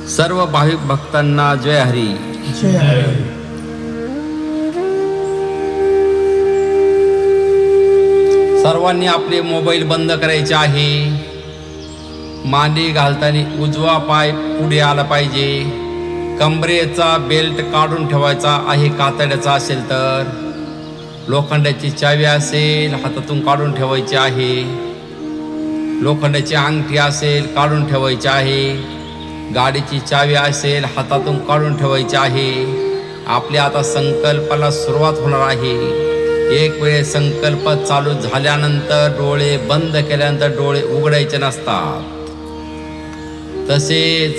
सर्व भाविक भक्तांना जय हरी. जय हरी. सर्वांनी आपले मोबाईल बंद करायचे आहे. मांडी घालताना उजवा पाय पुढे आला पाहिजे. कंबरेचा बेल्ट काढून ठेवायचा आहे. कातड्याचा असेल तर, लोखंडाची चावी असेल हातातून काढून ठेवायची आहे. लोखंडाची अंगठी असेल काढून ठेवायची आहे. गाडीची चावी असेल हातातून काढून ठेवायची आहे. आपल्या आता संकल्पाला सुरुवात होणार आहे. एक वेळ संकल्प चालू झाल्यानंतर डोळे बंद केल्यानंतर डोळे उघडायचे नसतात. तसेच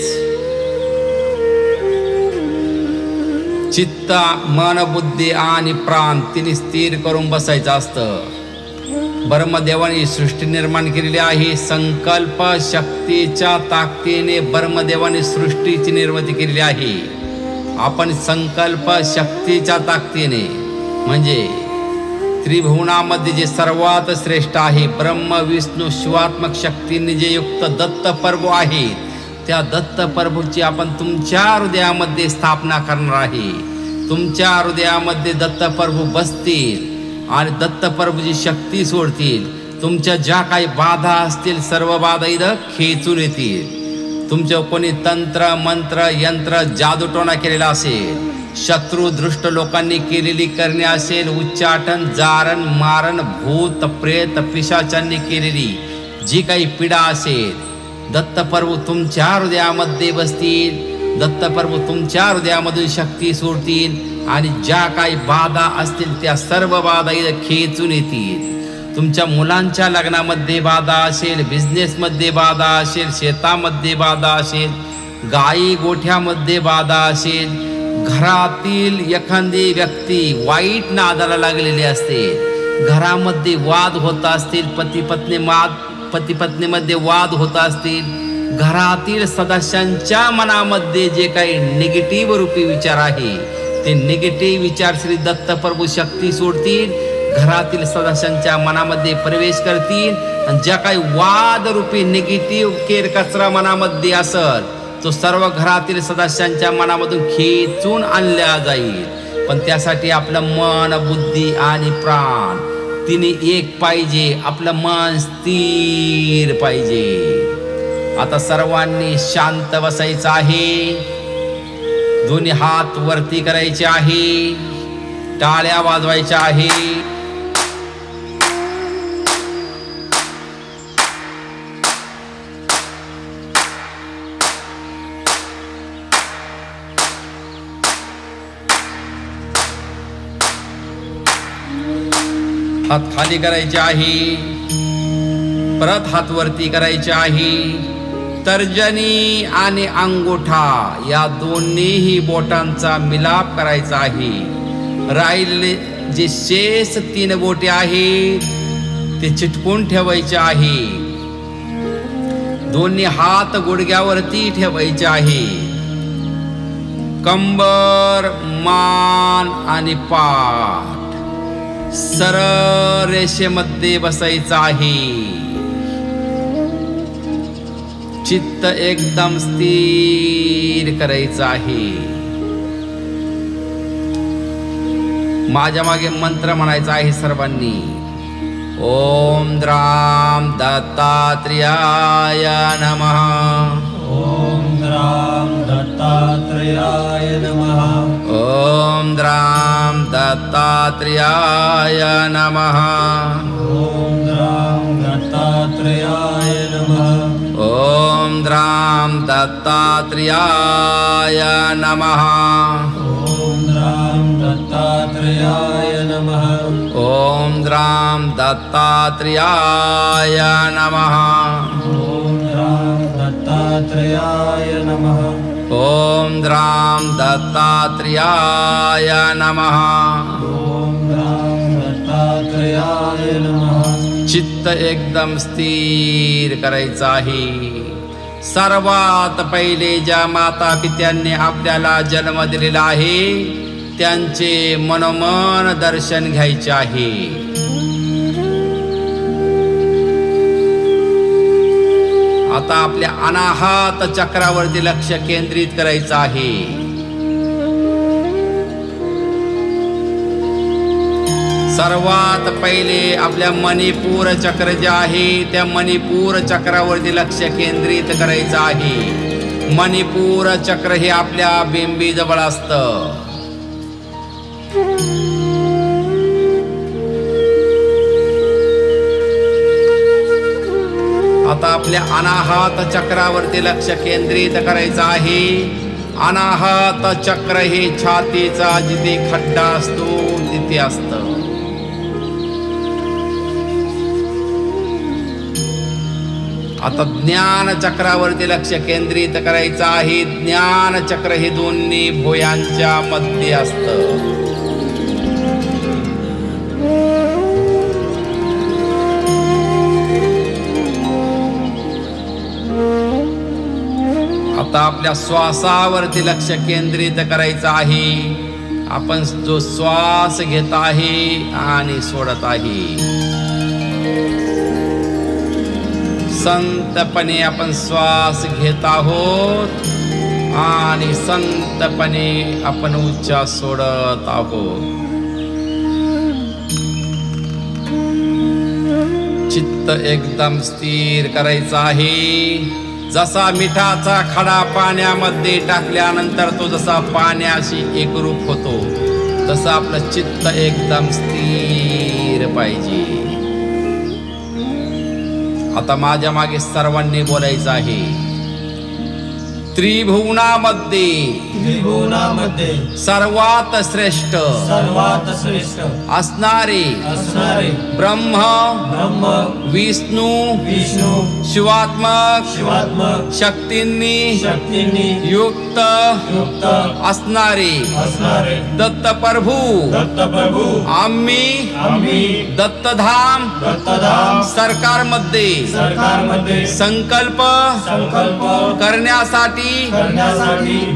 चित्त, मन, बुद्धी आणि प्राण तिन्ही स्थिर करून बसायचं असतं. ब्रह्मदेवाने सृष्टी निर्माण केलेली आहे. संकल्प शक्तीच्या ताकदीने ब्रह्मदेवाने सृष्टीची निर्मिती केलेली आहे. आपण संकल्प शक्तीच्या ताकदीने म्हणजे त्रिभुवनामध्ये जे सर्वात श्रेष्ठ आहे ब्रह्म विष्णू शिवात्मक शक्तीने जे युक्त दत्तप्रभू आहे, त्या दत्तप्रभूची आपण तुमच्या हृदयामध्ये स्थापना करणार आहे. तुमच्या हृदयामध्ये दत्तप्रभू बसतील आणि दत्तप्रभूची शक्ती सोडतील. तुमच्या ज्या काही बाधा असतील सर्व बाधा इथं खेचून येतील. तुमच्या कोणी तंत्र मंत्र यंत्र जादूटोणा केलेला असेल, शत्रू दृष्ट लोकांनी केलेली करणे असेल, उच्चाटन जारण मारण भूत प्रेत पिशाचांनी केलेली जी काही पीडा असेल, दत्तप्रभू तुमच्या हृदयामध्ये बसतील. दत्तप्रभू तुमच्या हृदयामधून शक्ती सोडतील आणि ज्या काही बाधा असतील त्या सर्व बाधा इथं खेचून येतील. तुमच्या मुलांच्या लग्नामध्ये बाधा असेल, बिझनेसमध्ये बाधा असेल, शेतामध्ये बाधा असेल, गाई गोठ्यामध्ये बाधा असेल, घरातील एखादी व्यक्ती वाईट नादाला लागलेली असते, घरामध्ये वाद होत असतील, पती पत्नीमध्ये वाद होत असतील, घरातील सदस्यांच्या मनामध्ये जे काही निगेटिव्ह रूपी विचार आहे ते निगेटिव्ह विचार श्री दत्तप्रभू शक्ती सोडतील, घरातील सदस्यांच्या मनामध्ये प्रवेश करतील आणि ज्या काही वाद रूपी निगेटिव्ह केर कचरा मनामध्ये असेल तो सर्व घरातील सदस्यांच्या मनामधून खेचून आणला जाईल. पण त्यासाठी आपलं मन बुद्धी आणि प्राण तिने एक पाहिजे. आपलं मन स्थिर पाहिजे. आता सर्वांनी शांत बसायचं आहे. दोन्ही हात वरती करायचे आहे. टाळ्या वाजवायच्या आहे. हात खाली करायचे आहे. परत हात वरती करायचे आहे. तर्जनी आणि अंगुठा या दोन्हीही बोटांचा मिलाप करायचा आहे. राहिलेले जे शेष 3 बोटे आहेत ते चिटकून ठेवायचे आहे. दोन्ही हात गुडघ्यावरती ठेवायचे आहे. कंबर, मान आणि पाठ सरळ रेषेमध्ये बसायचं आहे. चित्त एकदम स्थिर करायचं आहे. माझ्या मागे मंत्र म्हणायचा आहे सर्वांनी. ओम द्राम दत्तात्रेयाय नमः. ओम द्राम दत्तात्रेयाय नमः. ओम द्राम दत्तात्रेयाय नमः. ओम द्राम दत्तात्रेयाय नमः. ओम द्राम दत्तात्रेयाय नमः. ओम द्राम दत्तात्रेयाय नमः. ओम द्राम दत्तात्रेयाय नमः. ओम द्राम दत्तात्रेयाय नमः. ओम द्राम दत्तात्रेयाय नमः. ओम द्राम दत्तात्रेयाय नमः. चित्त एकदम स्थिर करायचं आहे. सर्वात पहिले ज्या माता पित्यांनी आपल्याला जन्म दिलेला आहे त्यांचे मनोमन दर्शन घ्यायचे आहे. आता आपल्या अनाहत चक्रावरती लक्ष केंद्रित करायचं आहे. सर्वात पहिले आपल्या मणिपूर चक्र जे आहे त्या मणिपूर चक्रावरती लक्ष केंद्रित करायचं आहे. मणिपूर चक्र हे आपल्या बिंबी जवळ असतं. आता आपल्या अनाहत चक्रावरती लक्ष केंद्रित करायचं आहे. अनाहत चक्र हे छातीचा जिथे खड्डा असतो तिथे असतं. आता ज्ञान चक्रावरती लक्ष केंद्रित करायचं आहे. ज्ञान चक्र हे दोन्ही भुयांच्या मध्ये असतं. आता आपल्या श्वासावरती लक्ष केंद्रित करायचं आहे. आपण जो श्वास घेत आहे आणि सोडत आहे संतपणे आपण श्वास घेत आहोत आणि संतपणे आपण उच्चास सोडत आहोत. चित्त एकदम स्थिर करायचं आहे. जसा मिठाचा खडा पाण्यामध्ये टाकल्यानंतर तो जसा पाण्याशी एकरूप होतो तसं आपलं चित्त एकदम स्थिर पाहिजे. आता माझ्या मागे सर्वांनी बोलायचं आहे. त्रिभुवनामध्ये सर्वात श्रेष्ठ असणारे ब्रह्म विष्णू शिवात्मक शक्तींनी युक्त असणारे दत्तप्रभू आम्ही दत्तधाम सरकारमध्ये संकल्प करण्यासाठी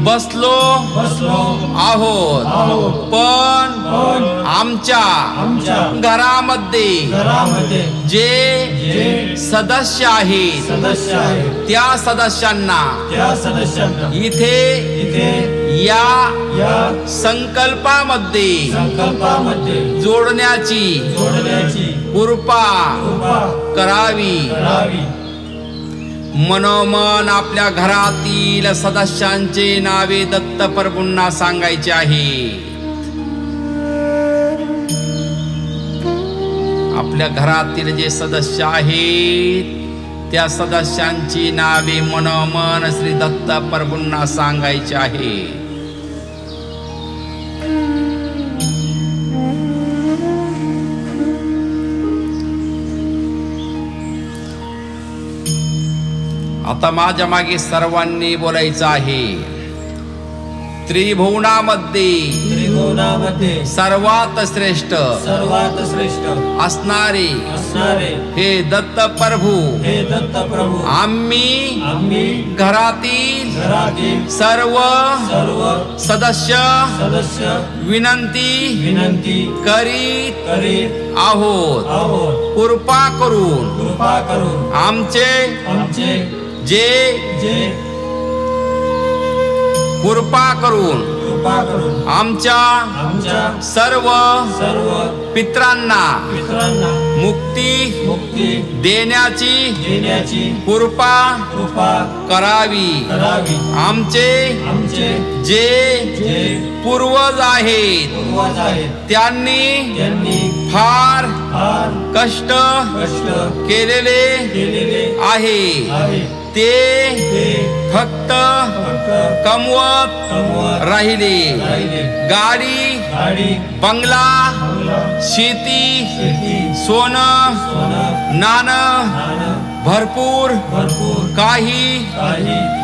बसलो आहोत. पण आमच्या घरामध्ये जे सदस्य आहेत त्या सदस्यांना इथे या संकल्पामध्ये जोडण्याची कृपा करावी. मनोमन आपल्या घरातील सदस्यांचे नावे दत्तप्रभूंना सांगायचे आहे. आपल्या घरातील जे सदस्य आहेत त्या सदस्यांची नावे मनोमन श्री दत्तप्रभूंना सांगायचे आहे. आता माझ्या मागे सर्वांनी बोलायचं आहे. त्रिभुवनामध्ये सर्वात श्रेष्ठ असणारे हे दत्तप्रभू आम्ही घरातील सर्व सदस्य विनंती करीत आहोत. कृपा करून आमचे जे कृपा करून आमच्या सर्व पित्रांना मुक्ती देण्याची कृपा करावी. आमचे जे पूर्वज आहेत त्यांनी फार कष्ट केलेले आहे. ते फक्त कमवत राहिले. गाडी बंगला शेती सोनं नाणं भरपूर काही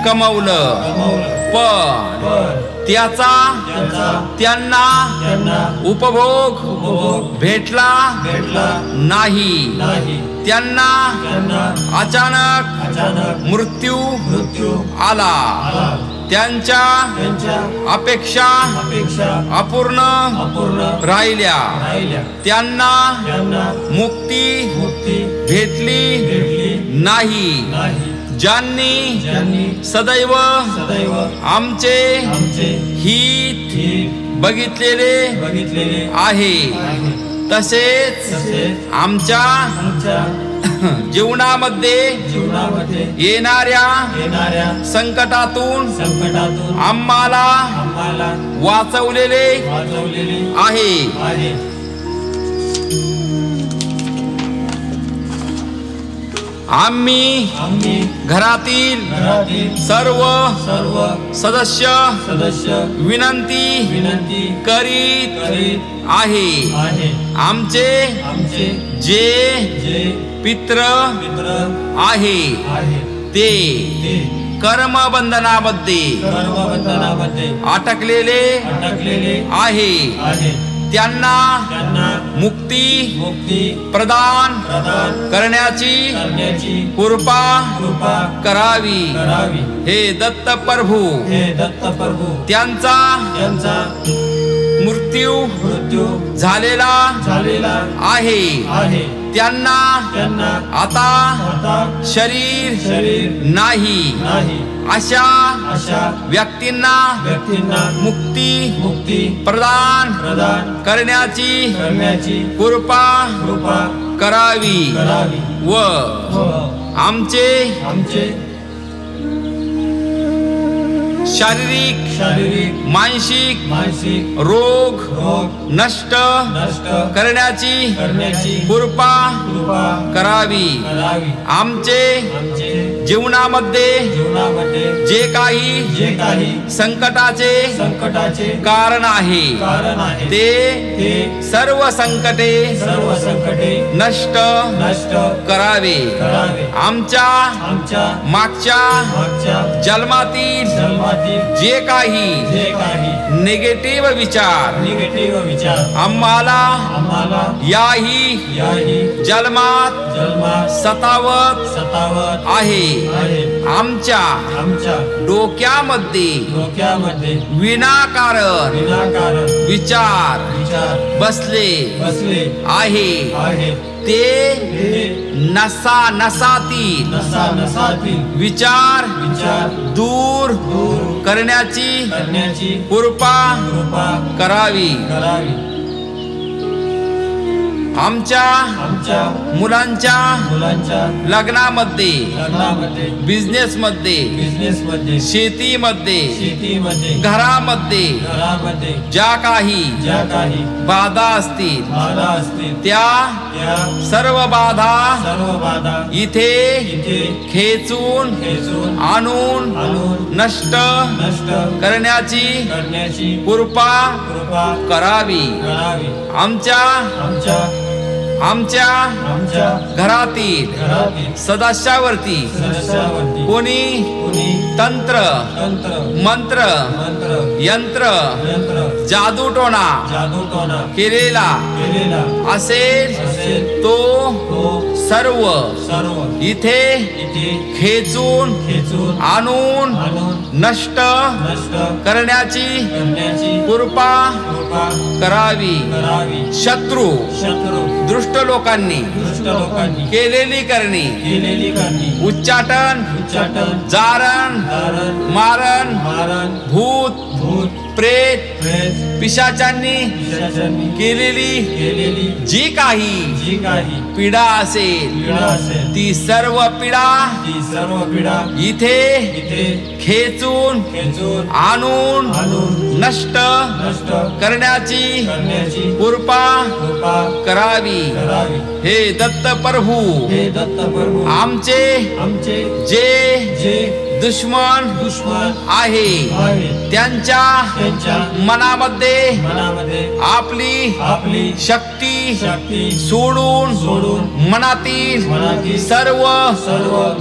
कमवलं पण त्याचा त्यांना उपभोग भेटला नाही. त्यांना अचानक मृत्यू आला. त्यांच्या अपेक्षा अपूर्ण राहिल्या. त्यांना मुक्ती भेटली नाही. ज्यांनी ज्यांनी सदैव सदैव आमचे आमचे हित हित बघितलेले बघितलेले आहे, आहे. तसेच तसेच आमच्या आमच्या जीवनामध्ये जीवनामध्ये येणाऱ्या संकटातून संकटातून आम्हाला आम्हाला वाचवलेले वाचवलेले आहे. आहे. आम्ही घरातील सर्व सदस्य विनंती करीत आहे. आमचे जे पित्र आहे ते कर्मबंधनामध्ये अटकलेले आहे. त्यांना मुक्ती प्रदान करण्याची कृपा करावी. हे दत्त प्रभू त्यांचा मृत्यू झालेला आहे. त्यांना आता शरीर नाही. अशा व्यक्तींना मुक्ती प्रदान करण्याची कृपा करावी व आमचे शारीरिक मानसिक रोग नष्ट करण्याची कृपा करावी. आमचे जीवनामध्ये जे काही संकटाचे कारण आहे ते सर्व संकटे नष्ट करावे. आमच्या मागच्या जन्मातील जे काही निगेटिव्ह विचार आम्हाला याही जन्मात सतावत आहे. आमच्या डोक्यामध्ये विनाकारण विचार बसले आहे. ते नसातील विचार दूर करण्याची कृपा करावी. आमच्या मुलांच्या लग्नामध्ये बिझनेसमध्ये शेतीमध्ये घरामध्ये ज्या काही बाधा असतील त्या सर्व बाधा इथे खेचून आणून नष्ट करण्याची कृपा करावी. आमच्या घरातील सदस्यावरती कोणी तंत्र मंत्र यंत्र जादूटोणा केलेला असेल तो सर्व इथे खेचून आणून नष्ट करण्याची कृपा करावी. शत्रू दुष्ट लोकांनी केलेली करणी उच्चाटन जारण मारण भूत प्रेत पिशाचांनी केलेली जी काही पीडा असेल ती सर्व पीडा इथे खेचून आणून नष्ट करण्याची कृपा करावी. हे दत्त प्रभू आमचे जे दुश्मन आहे त्यांच्या मनामध्ये आपली शक्ती सोडून मनातील सर्व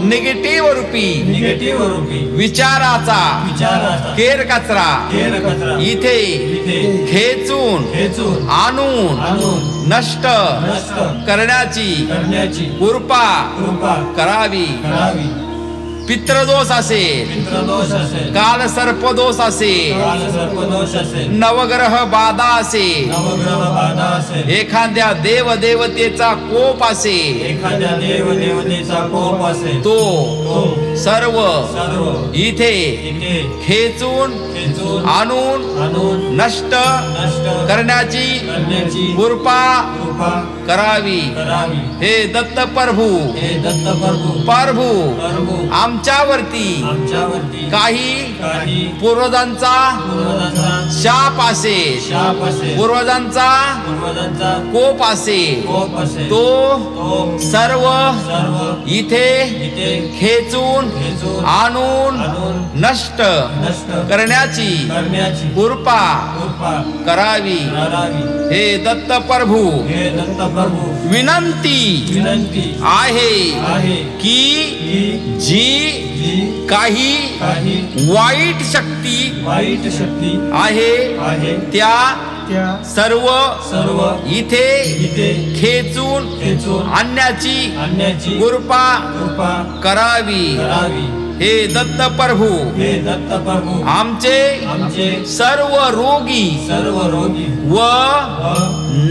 निगेटिव्ह रूपी विचाराचा केर कचरा इथे खेचून आणून नष्ट करण्याची कृपा करावी. पितृदोष असेल काल सर्पदोष असेल नवग्रह बाधा असेल एखाद्या देवदेवतेचा कोप असेल तो सर्व सर्व इथे इथे खेचून खेचून आणून आणून नष्ट नष्ट करण्याची करण्याची कृपा कृपा करावी. करावी. हे दत्त प्रभू हे दत्त प्रभू प्रभू प्रभू आमच्यावरती आमच्यावरती काही काही पूर्वजांचा पूर्वजांचा शाप असेल, शाप असेल, पूर्वजांचा पूर्वजांचा कोप असेल, कोप असेल, तो तो सर्व सर्व इथे इथे खेचून खेचून आणून आणून नष्ट नष्ट करण्याची करण्याची कृपा कृपा करावी. करावी. हे दत्त प्रभू हे दत्त प्रभू विनंती विनंती आहे आहे की की जी जी काही काही वाईट शक्ती वाईट शक्ती आहे आहे त्या त्या सर्व सर्व इथे इथे खेचून खेचून आणण्याची आणण्याची कृपा कृपा करावी. करावी. हे दत्त प्रभू हे दत्त प्रभू आमचे आमचे सर्व रोगी सर्व रोगी व व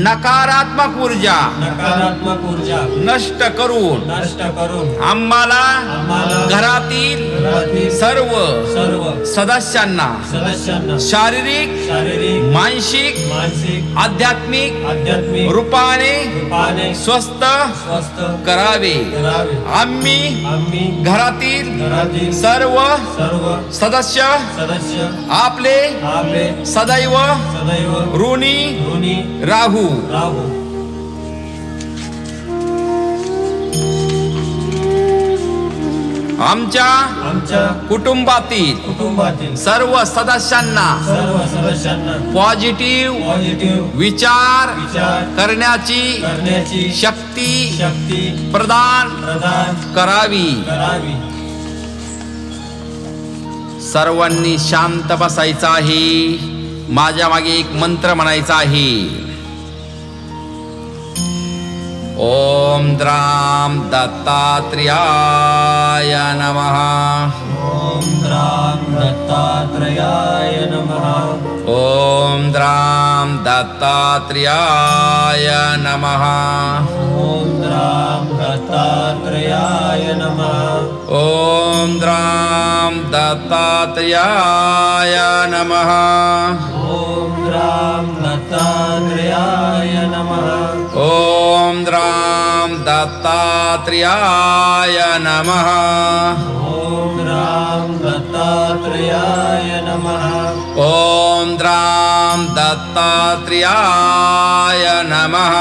नकारात्मक ऊर्जा नकारात्मक ऊर्जा नष्ट करून नष्ट करून आम्हाला आम्हाला घरातील घरातील सर्व सर्व सदस्यांना सदस्यांना शारीरिक शारीरिक मानसिक मानसिक आध्यात्मिक आध्यात्मिक रूपाने रूपाने स्वस्थ स्वस्थ करावे. करावे. आम्ही आम्ही घरातील घरातील सर्व सर्व सदस्य सदस्य आपले आपले सदैव सदैव ऋणी ऋणी राहू. राहू. आमच्या कुटुंबातील कुटुंबातील सर्व सदस्यांना सर्व सदस्यांना पॉझिटिव्ह पॉझिटिव्ह विचार विचार करण्याची करण्याची शक्ती प्रदान प्रदान करावी. करावी. सर्वांनी शांत बसायचं आहे. माझ्या मागे एक मंत्र म्हणायचा आहे. ओम द्राम दत्तात्रेयाय नमः. ओम राम दत्तात्रेयाय नमः. ओम द्राम दत्तात्रेयाय नमः. ओम राम दत्तात्रेयाय नमः. ओम द्राम दत्तात्रेयाय नमः. ओम राम दत्तात्रेयाय नमः. ओम द्राम दत्तात्रेयाय नमः. ओम राम दत्तात्रेयाय नमः. ओम द्राम दत्तात्रेयाय नमः.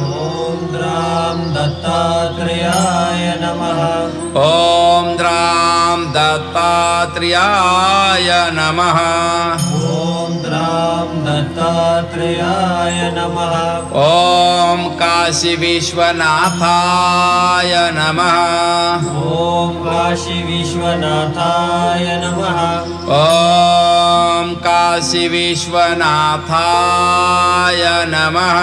ओम राम दत्तात्रेयाय नमः. ओम द्राम दत्तात्रेयाय नमः. ओम राम दत्तात्रेयाय नमः. ओम काशी विश्वनाथाय नमः. ओम काशी विश्वनाथाय नमः. ओम काशी विश्वनाथाय नमः.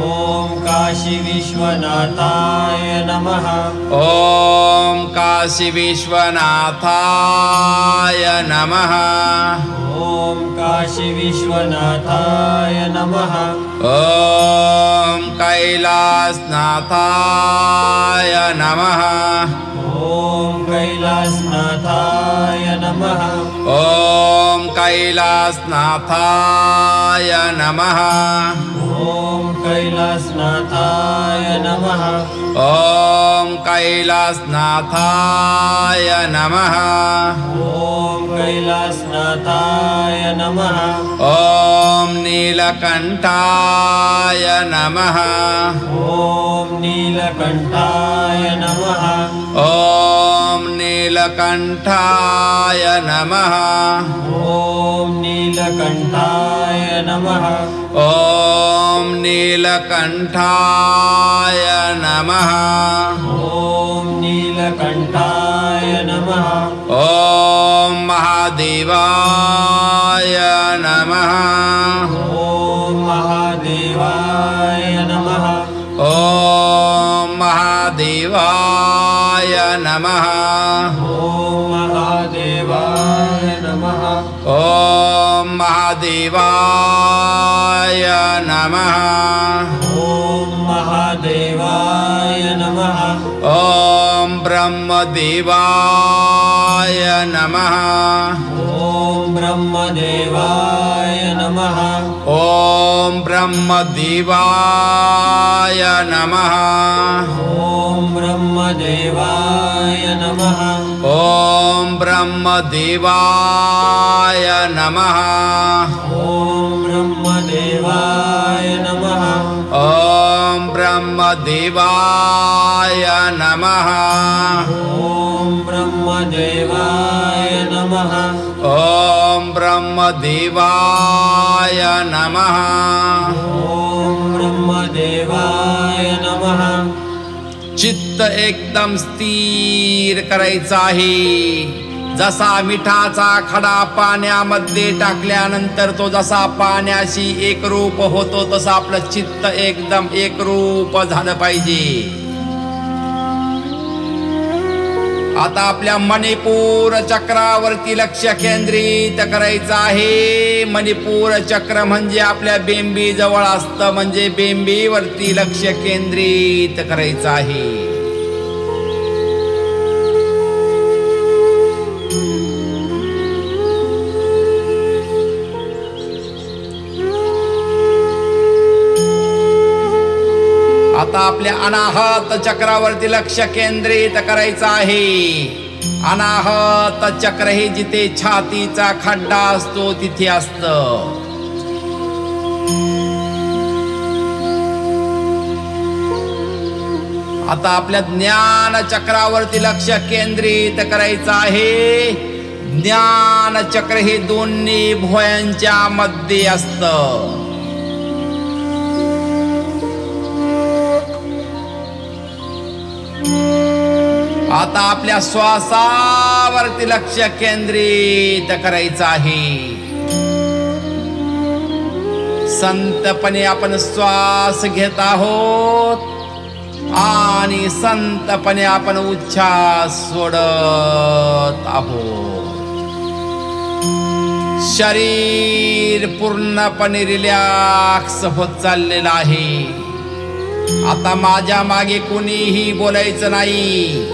ओम काशी विश्वनाथाय नमः. ओम काशी विश्वनाथाय नमः. ओम काशी विश्वनाथाय नमः. ओम कैलासनाथाय नमः. ओम कैलासनाथाय नमः. ओम कैलासनाथाय नमः. ओम कैलासनाथाय नमः. ओम कैलासनाथाय नमः. ओम कैलासनाथाय नमः. ओम नीलकंठाय नमः. ओम नीलकंठाय नमः. ओम नीलकंठाय नमः. ओम नीलकंठाय नमः. ओम नीलकंठाय नमः. ओम नीलकंठाय नमः. ओम महादेवाय नमः. ओम महादेवाय नमः. ओम महादेवाय नमः. ओम महादेवाय नमः. ओम महादेवाय नमः. ओम महादेवाय नमः. ओम ब्रह्मदेवाय नमः ॐ ब्रह्मदेवाय नमः ॐ ब्रह्मदेवाय नमः ॐ ब्रह्मदेवाय नमः ॐ ब्रह्मदेवाय नमः ॐ ब्रह्मदेवाय नमः ॐ ब्रह्मदेवाय नमः ॐ ब्रह्मदेवाय नमः ॐ ब्रह्मदेवाय नमः ॐ ब्रह्मदेवाय नमः चित्त एकदम स्थिर करायचं आहे. जसा मिठाचा खडा पाण्यामध्ये टाकल्यानंतर तो जसा पाण्याशी एकरूप होतो तसं आपलं चित्त एकदम एकरूप झालं पाहिजे. आता आपल्या मणिपूर चक्रावरती लक्ष केंद्रित करायचं आहे. मणिपूर चक्र म्हणजे आपल्या बेंबी जवळ असतं, म्हणजे बेंबीवरती लक्ष केंद्रित करायचं आहे. आता आपल्या अनाहत चक्रावरती लक्ष केंद्रित करायचं आहे. अनाहत चक्र हे जिथे छातीचा खड्डा असतो तिथे असतं. आता आपल्या ज्ञान चक्रावरती लक्ष केंद्रित करायचं आहे. ज्ञान चक्र हे दोन्ही भुवयांच्या मध्ये असतं. आता आपल्या श्वासावरती लक्ष केंद्रित करायचं आहे. संतपणे आपण श्वास घेत आहोत आणि संतपणे आपण उच्छ्वास सोडत आहोत. शरीर पूर्णपणे रिलॅक्स होत चाललेलं आहे. आता माझ्या मागे कुणीही बोलायचं नाही,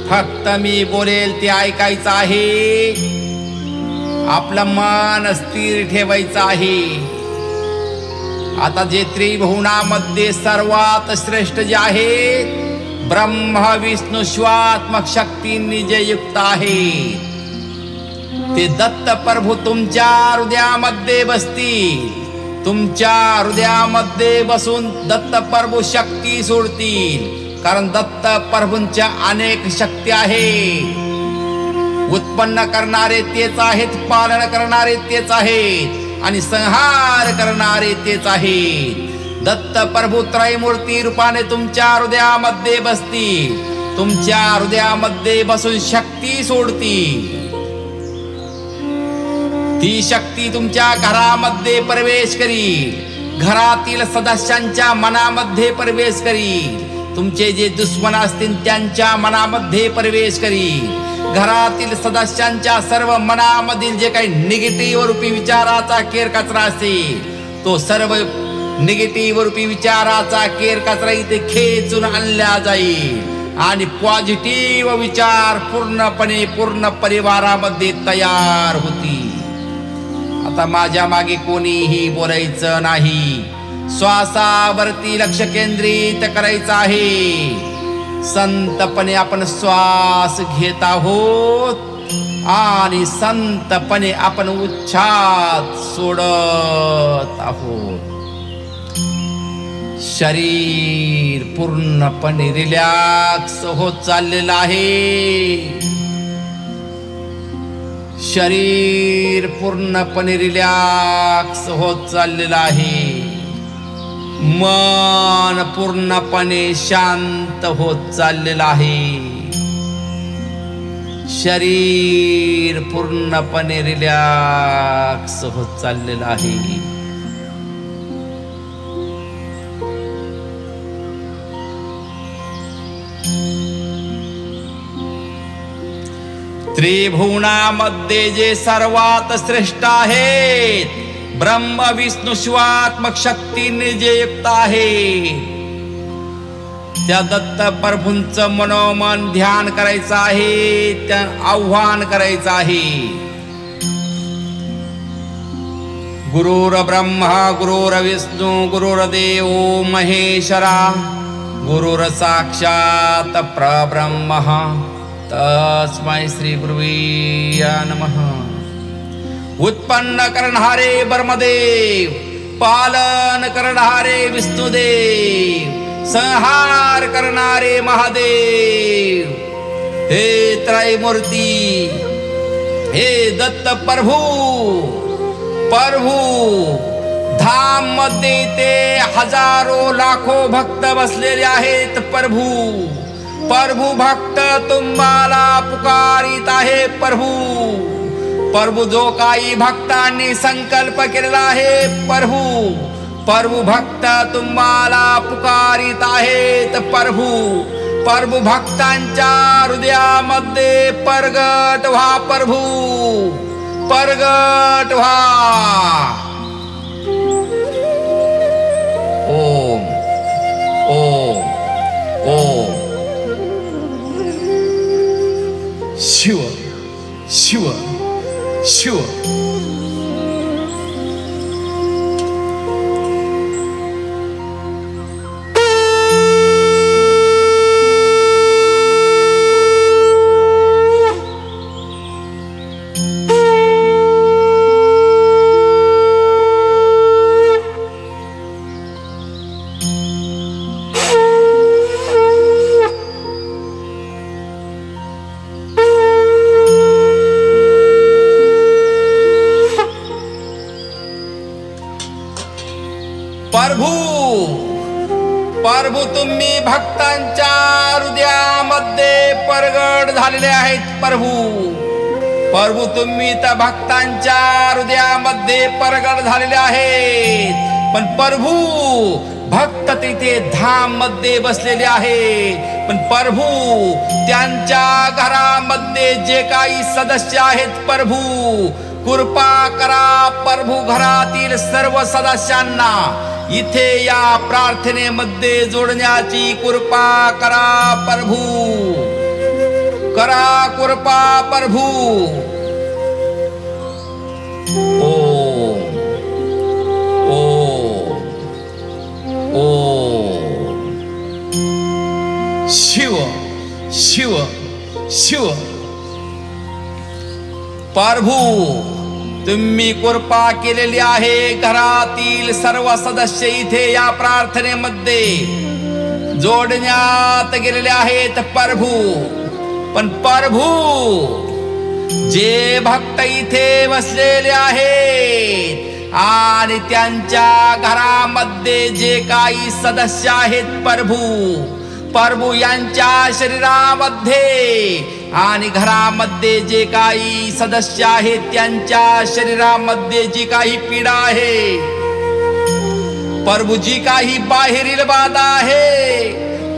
फक्त मी बोलेल ते ऐकायचं आहे. आपलं मन स्थिर ठेवायचं आहे. आता जे त्रिभुवनामध्ये सर्वात श्रेष्ठ जे आहे, ब्रह्म विष्णू शिवात्मक शक्तींनी जे युक्त आहे, ते दत्त प्रभू तुमच्या हृदयामध्ये बसतील. तुमच्या हृदयामध्ये बसून दत्त प्रभू शक्ती सोडतील. कारण दत्त प्रभूंच्या अनेक शक्ती आहेत. उत्पन्न करणारे तेच आहेत, पालन करणारे तेच आहेत आणि संहार करणारे तेच आहेत. दत्त प्रभू त्रयमूर्ती रूपाने तुमच्या हृदयामध्ये बसतील. तुमच्या हृदयामध्ये बसून शक्ती सोडतील. ती शक्ती तुमच्या घरामध्ये प्रवेश करील. घरातील सदस्यांच्या मनामध्ये प्रवेश करील. तुमचे जे दुश्मन असतील त्यांच्या मनामध्ये प्रवेश करील. घरातील सदस्यांच्या सर्व मनामधील जे काही निगेटिव्ह रूपी विचाराचा केर कचरा असेल, तो सर्व निगेटिव्ह रूपी विचाराचा केर कचरा इथे खेचून आणला जाईल आणि पॉझिटिव्ह विचार पूर्ण परिवारामध्ये तयार होतील. आता माझ्या मागे कोणीही बोलायचं नाही. श्वासावरती लक्ष केंद्रित करायचं आहे. संतपणे आपण श्वास घेत आहोत आणि संतपणे आपण उच्छ्वास सोडत आहोत. शरीर पूर्णपणे रिलॅक्स होत चाललेलं आहे. शरीर पूर्णपणे रिलॅक्स होत चाललेलं आहे. मन पूर्णपणे शांत होत चाललेलं आहे. शरीर पूर्णपणे रिलॅक्स होत चाललेलं आहे. त्रिभुवनामध्ये जे सर्वात श्रेष्ठ आहेत, ब्रह्म विष्णू शिवात्मक शक्तीने जे युक्त आहे, त्या दत्त प्रभूंचं मनोमन ध्यान करायचं आहे, त्या आव्हान करायचं आहे. गुरुर ब्रह्मा गुरुर विष्णू गुरुर्देव महेश्वरा गुरुर साक्षात परब्रह्म तस्मै श्री गुरुवे नमः. उत्पन्न करणारे ब्रह्मदेव, पालन करणारे विष्णुदेव, संहार करणारे महादेव, हे त्रैमूर्ती, हे दत्त प्रभू, प्रभू धाम मध्ये ते हजारो लाखो भक्त बसलेले आहेत. प्रभू प्रभू भक्त तुम्हाला पुकारित आहे. प्रभू प्रभू जो काही भक्तांनी संकल्प केलेला आहे, प्रभू प्रभू भक्त तुम्हाला पुकारित आहेत. प्रभू प्रभू भक्तांच्या हृदयामध्ये प्रगट व्हा. प्रभू प्रगट व्हा. ओम ओम ओम. शिव शिव शिव. प्रभू प्रभू तुम्ही भक्तांच्या हृदयामध्ये प्रगट झालेले आहेत. प्रभू प्रभू तुम्ही त्या भक्तांच्या हृदयामध्ये प्रगट झालेले आहेत. पण प्रभू भक्त तिथे धाम मध्ये बसलेले आहेत. पण प्रभू त्यांच्या घरामध्ये जे काही सदस्य आहेत, प्रभू कृपा करा. प्रभू घरातील सर्व सदस्यांना इथे या प्रार्थनेमध्ये जोडण्याची कृपा करा. प्रभू करा कृपा. प्रभू ओम ओम ओम. शिव शिव शिव. प्रभू तुम्ही कृपा केलेली आहे. घरातील सर्व सदस्य इथे या प्रार्थनेमध्ये जोडण्यात गेलेले आहेत. प्रभू पण प्रभू जे भक्त इथे बसलेले आहेत आणि त्यांच्या घरामध्ये जे काही सदस्य आहेत, प्रभू प्रभू यांच्या शरीरामध्ये आणि घरामध्ये जे काही सदस्य आहेत त्यांच्या शरीरामध्ये जी काही पीडा आहे, प्रभू जी काही बाहेरील बाधा आहे,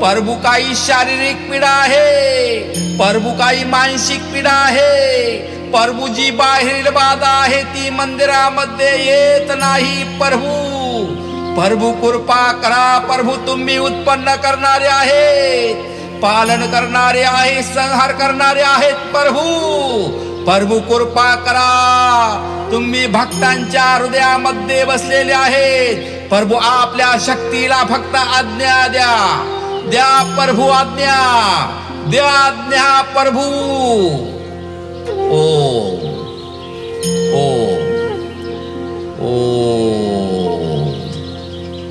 प्रभू काही शारीरिक पीडा आहे, प्रभू काही मानसिक पीडा आहे, प्रभू जी बाहेरील बाधा आहे ती मंदिरामध्ये येत नाही. प्रभू प्रभू कृपा करा. प्रभू तुम्ही उत्पन्न करणारे आहेत, पालन करणारे आहेत, संहार करणारे आहेत. प्रभू प्रभू कृपा करा. तुम्ही भक्तांच्या हृदयामध्ये बसलेले आहेत. प्रभू आपल्या शक्तीला फक्त आज्ञा द्या. द्या प्रभू आज्ञा. द्या आज्ञा प्रभू. ओम ओम ओम.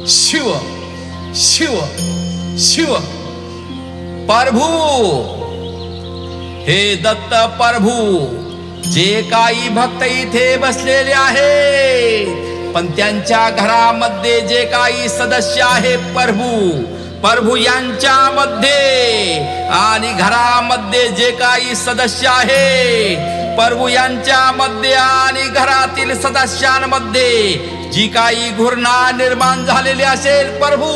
शिव शिव शिव. प्रभू हे दत्त प्रभू जे काही भक्त इथे बसलेले आहेत पण त्यांच्या घरामध्ये जे काही सदस्य आहे, प्रभू प्रभू यांच्यामध्ये आणि घरामध्ये जे काही सदस्य आहे, प्रभू यांच्यामध्ये आणि घरातील सदस्यांमध्ये जी काही घृणा निर्माण झालेली असेल, प्रभू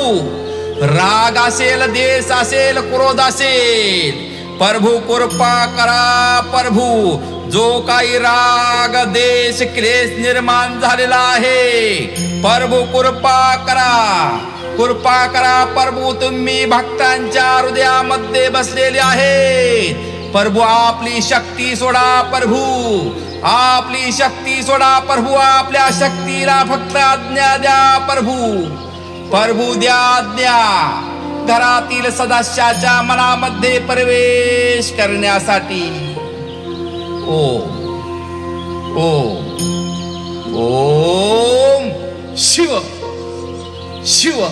राग असेल, देश असेल, क्रोध असेल, प्रभू कृपा करा. प्रभू जो काही राग देश क्लेश निर्माण झालेला आहे, प्रभू कृपा करा. कृपा करा प्रभू, तुम्ही भक्तांच्या हृदयामध्ये बसलेले आहेत। प्रभू आपली शक्ती सोडा प्रभू, आपली शक्ती सोडा प्रभू, आपल्या शक्तीला फक्त आज्ञा द्या प्रभू। प्रभू द्या आज्ञा घरातील सदस्याच्या मनामध्ये प्रवेश करण्यासाठी। ओम ओम ओम शिव शिव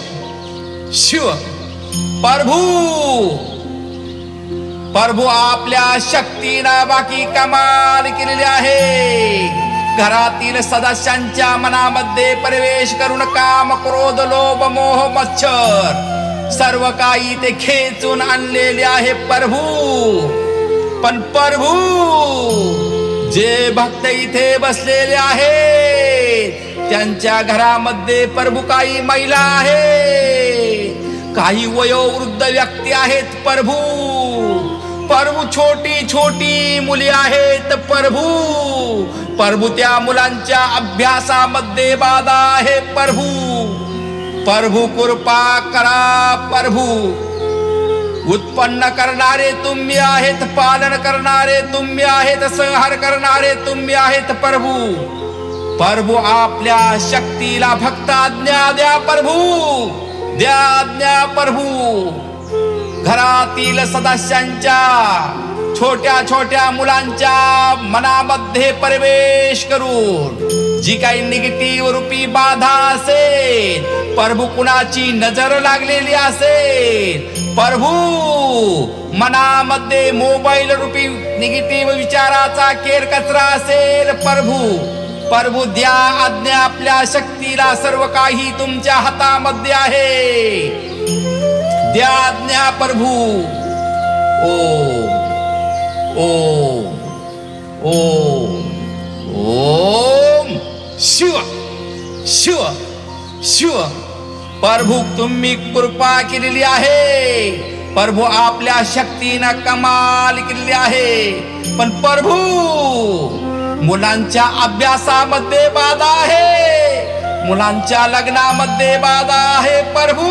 शिव। प्रभू प्रभू आपल्या शक्तीनं बाकी कमाल केलेली आहे। घरातील सदस्यांच्या मनामध्ये प्रवेश करून काम, क्रोध, लोभ, मोह, मच्छर सर्व काही ते खेचून आणलेले आहे प्रभू। पण प्रभू जे भक्त इथे बसलेले आहेत त्यांच्या घरामध्ये प्रभू काही महिला आहेत, काही वयोवृद्ध व्यक्ती आहेत प्रभू। प्रभू छोटी छोटी मुली आहेत प्रभू। प्रभू त्या मुलांच्या अभ्यासामध्ये बाधा आहे प्रभू। प्रभू कृपा करा प्रभू। उत्पन्न करणारे तुम्ही आहेत, पालन करणारे तुम्ही आहेत, संहार करणारे तुम्ही आहेत प्रभू। प्रभू आपल्या शक्तीला फक्त आज्ञा द्या प्रभू, द्या आज्ञा प्रभू। घरातील सदस्यांच्या छोट्या छोट्या मुलांच्या मनामध्ये प्रवेश करून जी काही निगेटिव्ह रूपी बाधा असेल प्रभू, कुणाची नजर लागलेली असेल प्रभू, मनामध्ये मोबाईल रूपी निगेटिव्ह विचाराचा केर कचरा असेल प्रभू, प्रभू द्या आज्ञा। आपल्या शक्तीला सर्व काही तुमच्या हातामध्ये आहे, द्या आज्ञा प्रभू। ओम ओम ओम ओम शिव शिव शिव। प्रभू तुम्ही कृपा केलेली आहे प्रभू, आपल्या शक्तीनं कमाल केलेली आहे। पण प्रभू मुलांच्या अभ्यासामध्ये बाधा आहे, मुलांच्या लग्नामध्ये बाधा आहे प्रभू।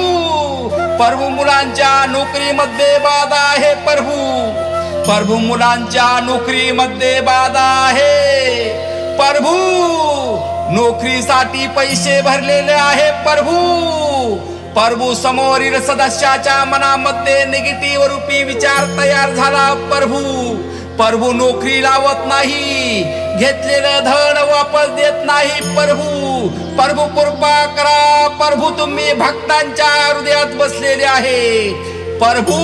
प्रभू मुलांच्या नोकरीमध्ये बाधा आहे प्रभू। प्रभू मुलांच्या नोकरीमध्ये बाधा आहे प्रभू। नोकरीसाठी पैसे भरलेले आहे प्रभू। प्रभू समोरील सदस्याच्या मनामध्ये निगेटिव्ह रूपी विचार तयार झाला प्रभू। प्रभू नोकरी लावत नाही, घेतलेलं धन वापस देत नाही प्रभू। प्रभू कृपा करा प्रभू, तुम्ही भक्तांच्या हृदयात बसलेले आहे प्रभू।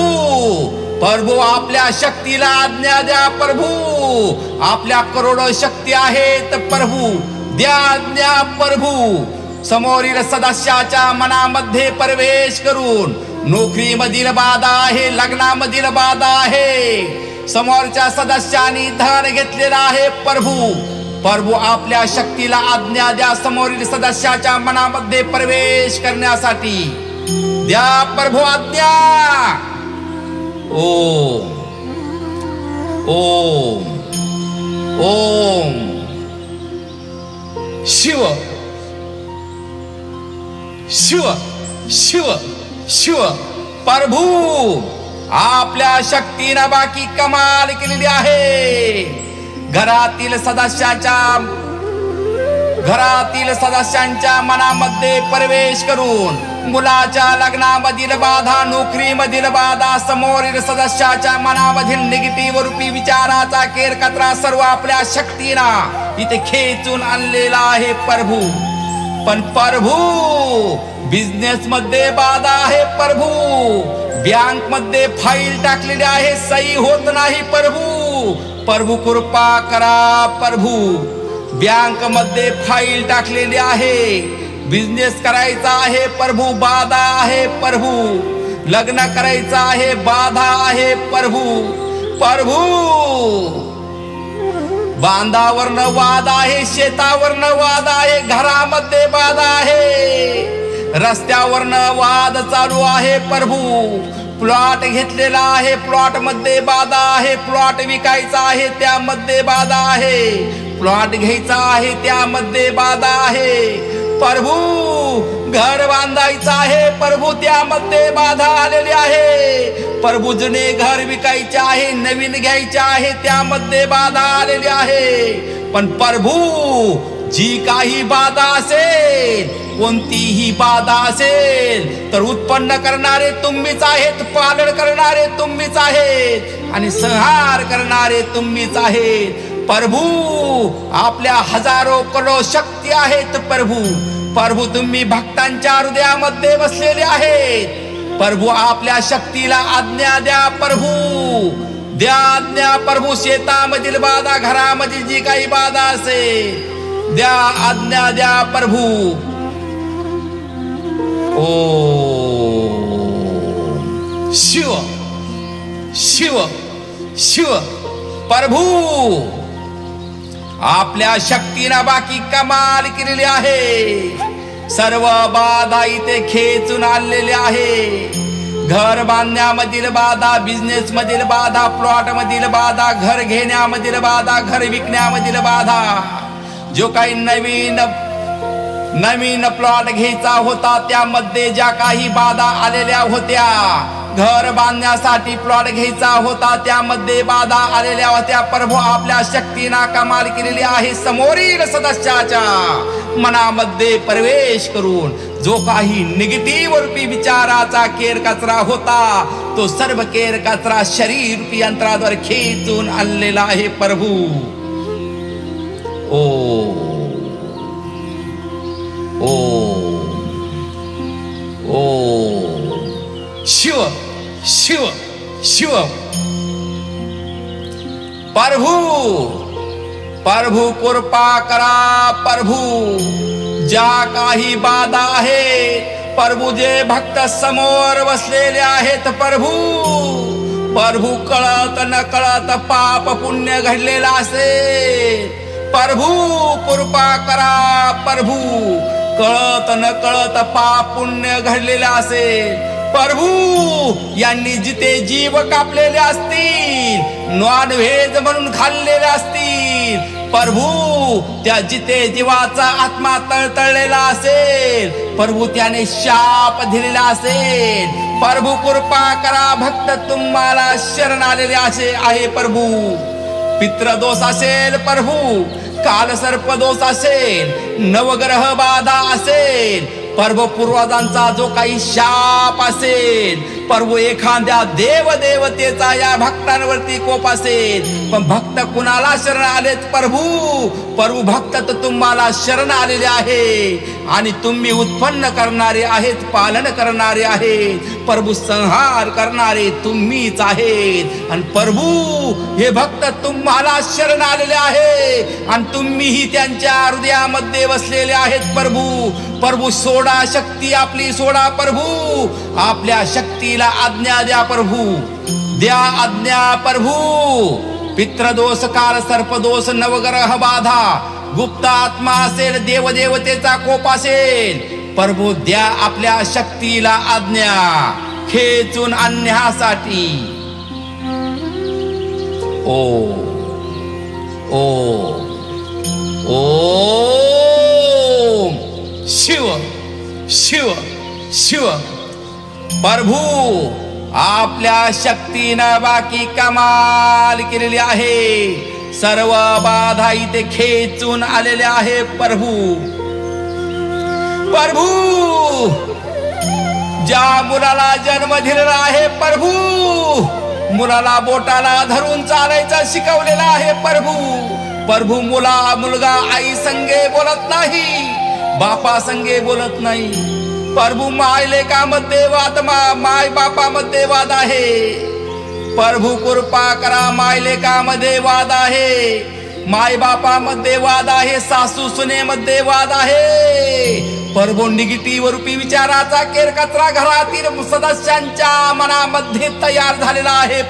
प्रभू आपल्या शक्तीला आज्ञा द्या प्रभू, आपल्या करोडो शक्ती आहेत प्रभू, द्या आज्ञा प्रभू। समोरील सदस्याच्या मनामध्ये प्रवेश करून नोकरीमधील बाधा आहे, लग्नामधील बाधा आहे, समोरच्या सदस्यांनी धन घेतलेला आहे प्रभू। प्रभू आपल्या शक्तीला आज्ञा द्या समोरील सदस्याच्या मनामध्ये प्रवेश करण्यासाठी, द्या प्रभू आज्ञा। ओम ओम ओम शिव शिव शिव शिव। प्रभू आपल्या शक्तीनं बाकी कमाल केलेली आहे। घरातील सदस्यांच्या मनामध्ये प्रवेश करून मुलाच्या लग्नामधील बाधा, नोकरीमधील बाधा, समोरील सदस्याच्या मनामधील निगेटिव्ह रूपी विचाराचा केर कचरा सर्व आपल्या शक्तीनं इथे खेचून आणलेला आहे प्रभू। पण प्रभू बिझनेस मध्ये बाधा आहे प्रभू। बँक मध्ये फाईल टाकलेली आहे, सही होत नाही प्रभू। प्रभू कृपा करा प्रभू। बँक मध्ये फाईल टाकलेली आहे, बिझनेस करायचा आहे प्रभू, बाधा आहे प्रभू। लग्न करायचं आहे, बाधा आहे प्रभू। प्रभू बांधावरनं वाद आहे, शेतावरनं वाद आहे, घरामध्ये बाधा आहे, रस्त्यावरनं वाद चालू आहे प्रभू। प्लॉट घेतलेला आहे, प्लॉट मध्ये बाधा आहे, प्लॉट विकायचा आहे त्यामध्ये बाधा आहे, प्लॉट घ्यायचा आहे त्यामध्ये बाधा आहे प्रभू। घर बांधायचं आहे प्रभू, त्यामध्ये बाधा आलेली आहे. प्रभू जुने घर विकायचे आहे, नवीन घ्यायचे आहे, त्यामध्ये बाधा आलेली आहे. पण प्रभू जी काही बाधा असेल, कोणतीही बाधा असेल तर उत्पन्न करणारे तुम्हीच आहेत, पालन करणारे तुम्हीच आहेत आणि संहार करणारे तुम्हीच आहेत. प्रभू आपल्या हजारो करोड शक्ती आहेत. प्रभू तुम्ही भक्तांच्या हृदयामध्ये बसलेले आहेत. प्रभू आपल्या शक्तीला आज्ञा द्या. प्रभू द्या आज्ञा. प्रभू शेतामधील बाधा, घरामधील जी काही बाधा असेल द्या आज्ञा द्या. प्रभू ओ शिव शिव शिव. प्रभू आपल्या शक्तीनं बाकी कमाल केलेली आहे. सर्व बाधा इथे खेचून आणलेले आहे. घर बांधण्यामधील बाधा, बिझनेस मधील बाधा, प्लॉट मधील बाधा, घर घेण्यामधील बाधा, घर विकण्यामधील बाधा, जो काही नवीन प्लॉट घ्यायचा होता त्यामध्ये ज्या काही बाधा आलेल्या होत्या, घर बांधण्यासाठी प्लॉट घ्यायचा होता त्यामध्ये बाधा आलेल्या होत्या. प्रभू आपल्या शक्तीनं कमाल केलेली आहे. समोरील सदस्याच्या मनामध्ये प्रवेश करून जो काही निगेटिव्ह रूपी विचाराचा केर कचरा होता तो सर्व केर कचरा शरीर रूपी यंत्राद्वारे खेचून आणलेला आहे. प्रभू ओ ओ ओ शिव शिव शिव. प्रभू कृपा करा. प्रभू ज्या काही बाधा आहे, प्रभू जे भक्त समोर बसलेले आहेत, प्रभू कळत न कळत पाप पुण्य घडलेला असेल, प्रभू कृपा करा. प्रभू कळत न कळत पाप पुण्य घडलेला असेल, प्रभू यांनी जिथे जीव कापलेले असतील, नॉन व्हेज म्हणून खाल्लेले असतील, प्रभू त्या जिथे जीवाचा आत्मा तळतळलेला असेल, प्रभू त्याने शाप दिलेला असेल, प्रभू कृपा करा. भक्त तुम्हाला शरण आलेले असे आहे. प्रभू पितृदोष असेल, प्रभू कालसर्प दोष असेल, नवग्रह बाधा असेल, प्रभू पूर्वजांचा जो काही शाप असेल, प्रभू एखाद्या देवदेवतेचा या भक्तांवरती कोप असेल, पण भक्त कुणाला शरण आलेत? प्रभू भक्त तर तुम्हाला शरण आलेले आहे आणि तुम्ही उत्पन्न करणारे आहेत, पालन करणारे आहेत. प्रभू संहार करणारे तुम्हीच आहेत आणि प्रभू हे भक्त तुम्हाला शरण आलेले आहे आणि तुम्हीही त्यांच्या हृदयामध्ये बसलेले आहेत. प्रभू सोडा शक्ती आपली, सोडा. प्रभू आपल्या शक्तीला आज्ञा द्या. प्रभू द्या आज्ञा. प्रभू पितृदोष, काल सर्पदोष, नवग्रह बाधा, गुप्त आत्मा असेल, देवदेवतेचा कोप असेल, प्रभू द्या आपल्या शक्तीला आज्ञा खेचून आणण्यासाठी. ओ ओ ओ शिव शिव शिव. प्रभू आपल्या शक्तीनं बाकी कमाल केलेली आहे. सर्व बाधा इथे खेचून आलेले आहे. प्रभू ज्या मुलाला जन्म दिलेला आहे, मुलाला बोटाला धरून चालायचं शिकवलेला आहे. प्रभू मुलगा आई संगे बोलत नाही, बापा संगे बोलत नाही. प्रभू मायलेकामध्ये वाद, माय बापामध्ये वाद आहे. प्रभू कृपा करा. मायलेकामध्ये वाद आहे, माय बापामध्ये वाद आहे, सासू सुनेमध्ये वाद आहे. प्रभू निगेटिव्ह रूपी विचाराचा केर कचरा घरातील सदस्यांच्या मनामध्ये तयार झालेला आहे.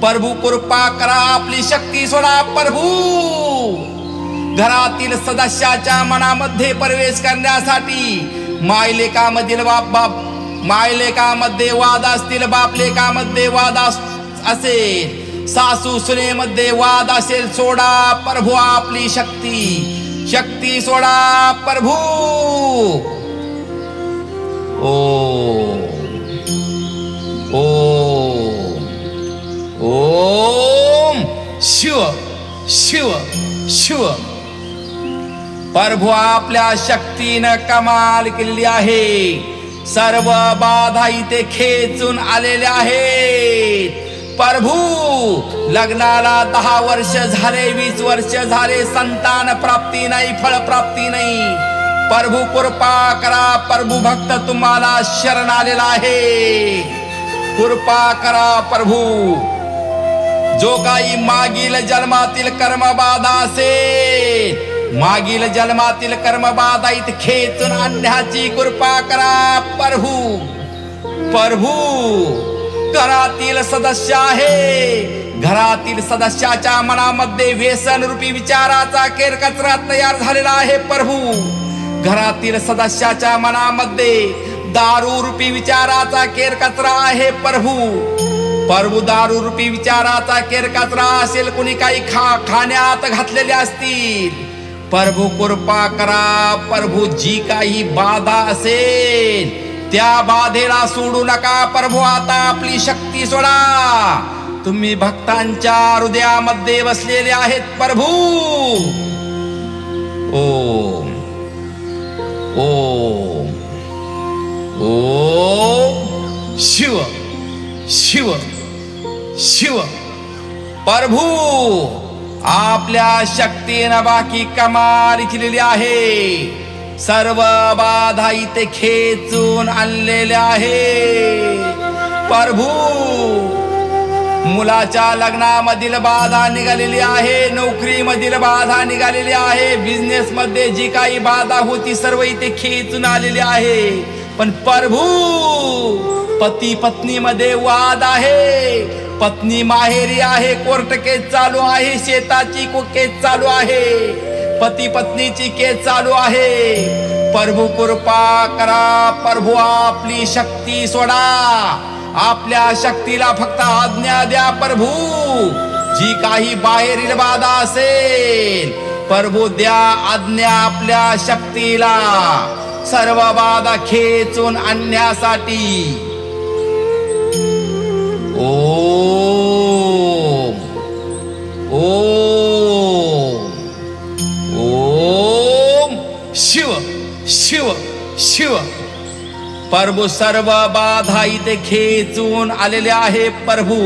प्रभू कृपा करा. आपली शक्ती सोडा. प्रभू घरातील सदस्याच्या मनामध्ये प्रवेश करण्यासाठी मायलेकामधील मायलेकामध्ये वाद असतील, बापलेकामध्ये वाद असेल, सासू सुनेमध्ये वाद असेल, सोडा. प्रभू आपली शक्ती सोडा. प्रभू ओम ओम ओम शिव शिव शिव. प्रभू आपल्या शक्तीनं कमाल केलेली आहे. सर्व बाधा इथे खेचून आलेल्या आहेत. प्रभू लग्नाला 10 वर्ष झाले, 20 वर्ष झाले, संतान प्राप्ती नाही, फळ प्राप्ती नाही. प्रभू कृपा करा. प्रभू भक्त तुम्हाला शरण आलेला आहे. कृपा करा प्रभू. जो काही मागील जन्मातील कर्मबाधा असेल, मागील जन्मातील कर्मबाधा इथे खेचून आणण्याची कृपा करा प्रभू. प्रभू घरातील सदस्य आहे, घरातील सदस्याच्या मनामध्ये व्यसन रूपी विचाराचा केरकचरा तयार झालेला आहे. प्रभू घरातील सदस्याच्या मनामध्ये दारू रूपी विचाराचा केरकचरा आहे. प्रभू प्रभू दारू रूपी विचाराचा केरकचरा असेल, कुणी काही खाण्यात घातलेले असतील, प्रभू कृपा करा. प्रभू जी काही बाधा असेल त्या बाधेला सोडू नका. प्रभू आता आपली शक्ती सोडा. तुम्ही भक्तांच्या हृदयामध्ये बसलेले आहेत प्रभू. ओम ओम ओम शिव शिव शिव. प्रभू आपल्या शक्तीनं बाकी कमाल केलेली आहे. सर्व बाधा इथे खेचून आणलेल्या आहे. प्रभू मुलाच्या लग्नामधील बाधा निघालेली आहे, नोकरीमधील बाधा निघालेली आहे, बिझनेस मध्ये जी काही बाधा होती सर्व इथे खेचून आलेली आहे. पण प्रभू पती पत्नी मध्ये वाद आहे, पत्नी माहेरी आहे, कोर्ट केस चालू आहे, शेताची केस चालू आहे, पती पत्नीची केस चालू आहे. प्रभू कृपा करा. प्रभू आपली शक्ती सोडा. आपल्या शक्तीला फक्त आज्ञा द्या प्रभू. जी काही बाहेरील बाधा असेल प्रभू द्या आज्ञा आपल्या शक्तीला सर्व बाधा खेचून आणण्यासाठी. ओम ओम ओम शिव शिव शिव. प्रभू सर्व बाधा इथे खेचून आलेले आहे प्रभू.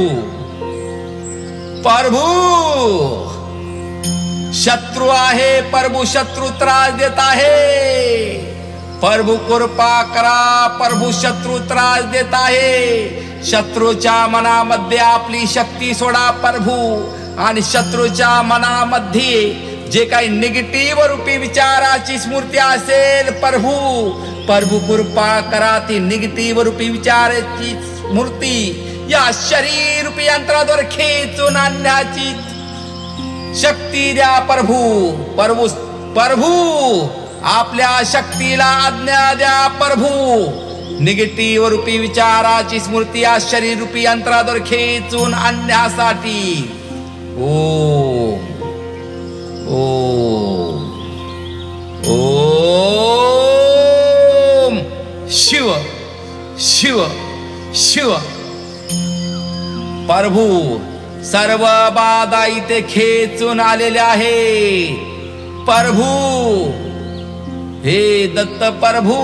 प्रभू शत्रू आहे, प्रभू शत्रू त्रास देत आहे. प्रभू कृपा करा. प्रभू शत्रू त्रास देत आहे. शत्रूच्या मनामध्ये आपली शक्ती सोडा प्रभू. आणि शत्रूच्या मनामध्ये जे काही निगेटिव्ह रूपी विचाराची स्मृती असेल प्रभू, प्रभू कृपा करा. ती निगेटिव्ह रूपी विचाराची स्मृती या शरीर रूपी यंत्राद्वारे खेचून आणण्याची शक्ती द्या प्रभू. प्रभू प्रभू आपल्या शक्तीला आज्ञा द्या प्रभू. निगेटिव्ह रूपी विचाराची स्मृती या शरीर रूपी यंत्राद्वारे खेचून आणण्यासाठी. ओम ओम ओम शिव शिव शिव. प्रभू सर्व बाधा इथे खेचून आलेल्या आहे प्रभू. हे दत्त प्रभू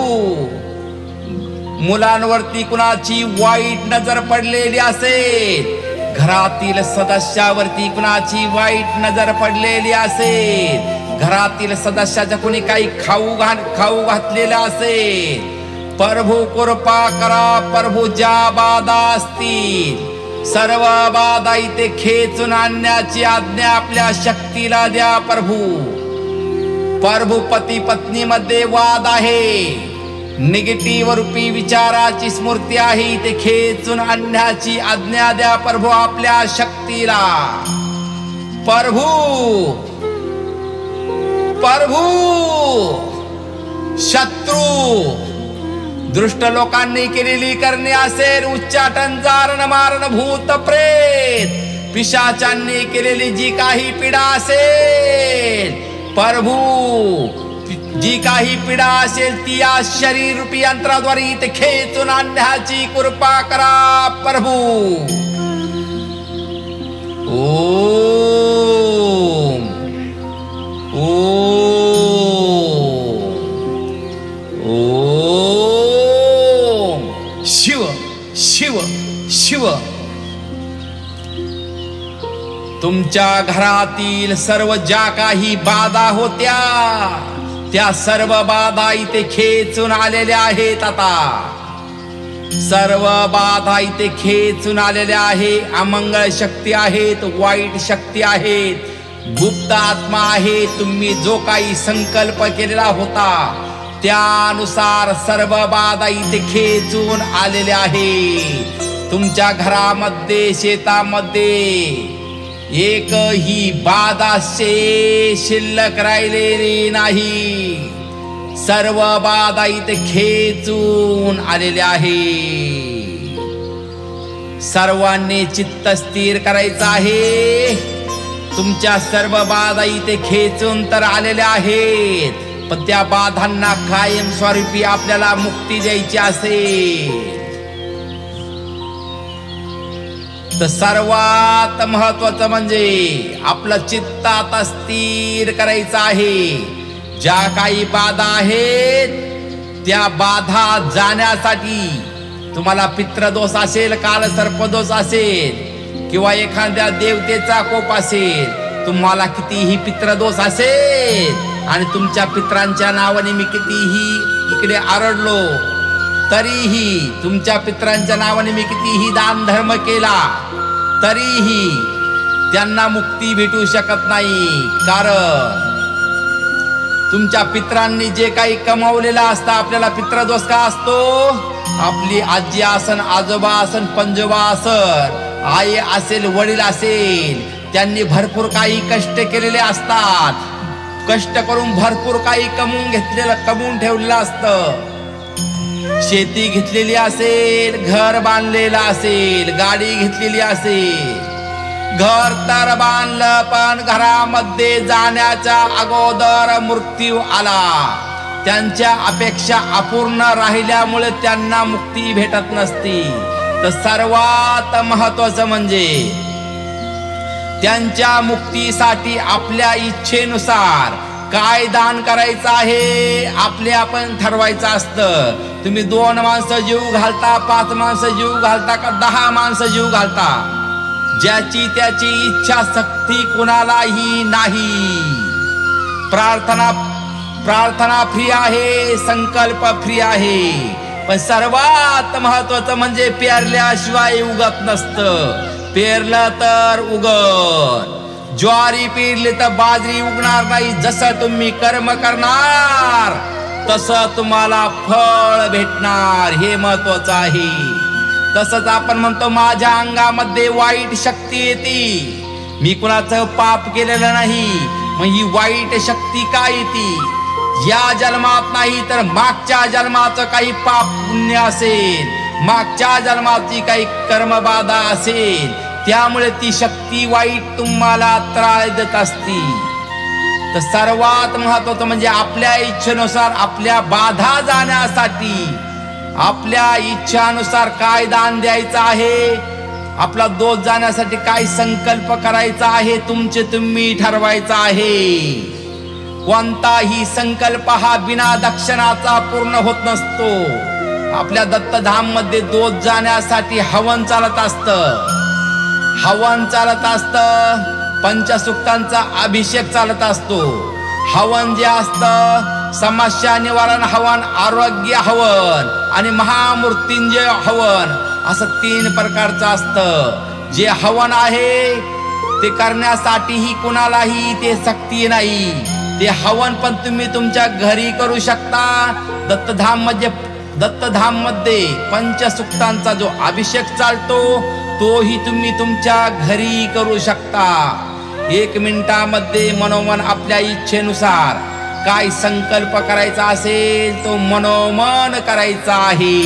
मुलांवरती कुणाची वाईट नजर पडलेली असेल, घरातील सदस्यावरती कुणाची वाईट नजर पडलेली असेल, घरातील सदस्याच्या कुणी काही खाऊ घातलेला असेल, प्रभू कृपा करा. प्रभू ज्या बाधा असतील सर्व बाधा इथे खेचून आणण्याची आज्ञा आपल्या शक्तीला द्या प्रभू. प्रभू पती पत्नी मध्ये वाद आहे, निगेटिव्ह रूपी विचाराची स्मृती आहे, ते खेचून आणण्याची आज्ञा द्या प्रभू आपल्या शक्तीला. प्रभू प्रभू शत्रू दुष्ट लोकांनी केलेली करणे असेल, उच्चाटन जारण मारण भूत प्रेत पिशाचांनी केलेली जी काही पीडा असेल प्रभू, जी काही पीडा असेल ती या शरीर रूपी यंत्राद्वारे इथे खेचून आणण्याची कृपा करा प्रभू. ओम ओम शिव शिव शिव. तुमच्या घरातील सर्व ज्या काही बाधा होत्या त्या सर्व बाधा इथे खेचून आलेल्या आहेत. आता सर्व बाधा इथे खेचून आलेल्या आहे. अमंगळ शक्ती आहेत, वाईट शक्ती आहेत, गुप्त आत्मा आहे. तुम्ही जो काही संकल्प केलेला होता त्यानुसार सर्व बाधा इथे खेचून आलेल्या आहेत. तुमच्या घरामध्ये शेतामध्ये एकही बाधा शिल्लक राहिलेली नाही. सर्व बाधा इथे खेचून आलेल्या आहे. सर्वांनी चित्त स्थिर करायचं आहे. तुमच्या सर्व बाधा इथे खेचून तर आलेल्या आहेत, पण त्या बाधांना कायमस्वरूपी आपल्याला मुक्ती द्यायची असेल तर सर्वात महत्वाचं म्हणजे आपलं चित्त आता स्थिर करायचं आहे. ज्या काही बाधा आहेत त्या बाधा जाण्यासाठी तुम्हाला पितृदोष असेल, कालसर्पदोष असेल किंवा एखाद्या देवतेचा कोप असेल, तुम्हाला कितीही पितृदोष असेल आणि तुमच्या पित्रांच्या नावाने मी कितीही इकडे आरडलो तरीही, तुमच्या पित्रांच्या नावाने मी कितीही दान धर्म केला तरीही त्यांना मुक्ती भेटू शकत नाही. कारण तुमच्या पित्रांनी जे काही कमावलेलं असतं. आपल्याला पितृदोष का असतो? आपली आजी असन, आजोबा असन, पंजोबा असन, आई असेल, वडील असेल, त्यांनी भरपूर काही कष्ट केलेले असतात. कष्ट करून भरपूर काही कमवून ठेवलेलं असतं. शेती घेतलेली असेल, घर बांधलेलं असेल, गाडी घेतलेली असेल. घर तर बांधलं पण घरामध्ये जाण्याच्या अगोदर मृत्यू आला. त्यांच्या अपेक्षा अपूर्ण राहिल्यामुळे त्यांना मुक्ती भेटत नसती. तर सर्वात महत्वाचं म्हणजे त्यांच्या मुक्तीसाठी आपल्या इच्छेनुसार काय दान करायचं आहे आपले आपण ठरवायचं असतं. तुम्ही 2 माणसं जीव घालता, 5 माणसं जीव घालता का 10 माणसं जीव घालता, ज्याची त्याची इच्छा शक्ती कुणालाही नाही. प्रार्थना फ्री आहे, संकल्प फ्री आहे, पण सर्वात महत्वाचं म्हणजे पेरल्याशिवाय उगत नसतं. पेरलं तर उगत. ज्वारी पेरली तर बाजरी उगणार नाही. जसं तुम्ही कर्म करणार तसं तुम्हाला फळ भेटणार, हे महत्वाचं आहे. तसंच आपण म्हणतो माझ्या अंगामध्ये वाईट शक्ती येते, मी कुणाचं पाप केलेलं नाही, मग ही वाईट शक्ती का येते? या जन्मात नाही तर मागच्या जन्माचं काही पाप पुण्य असेल, मागच्या जन्माची काही कर्मबाधा असेल, त्यामुळे ती शक्ती वाईट तुम्हाला त्रास देत असती. तर सर्वात महत्वाचं म्हणजे आपल्या इच्छेनुसार आपल्या बाधा जाण्यासाठी आपल्या इच्छानुसार काय दान द्यायचं आहे, आपला दोष जाण्यासाठी काय संकल्प करायचा आहे, तुमचे तुम्ही ठरवायचा आहे. कोणताही संकल्प हा बिना दक्षिणाचा पूर्ण होत नसतो. आपल्या दत्तधाम मध्ये दोष जाण्यासाठी हवन चालत असतं, हवन चालत असतं, पंचसूक्तांचा अभिषेक चालत असतो. हवन जे असतं समस्या निवारण हवन, आरोग्य हवन आणि महामृत्युंजय हवन, असं 3 प्रकारचं असतं. जे हवन आहे ते करण्यासाठीही कुणालाही ते सक्ती नाही. ते हवन पण तुम्ही तुमच्या घरी करू शकता. दत्तधाम मध्ये पंचसूक्तांचा जो अभिषेक चालतो तोही तुम्ही तुमच्या घरी करू शकता. 1 मिनिटामध्ये मनोमन आपल्या इच्छेनुसार काय संकल्प करायचा असेल तो मनोमन करायचा आहे.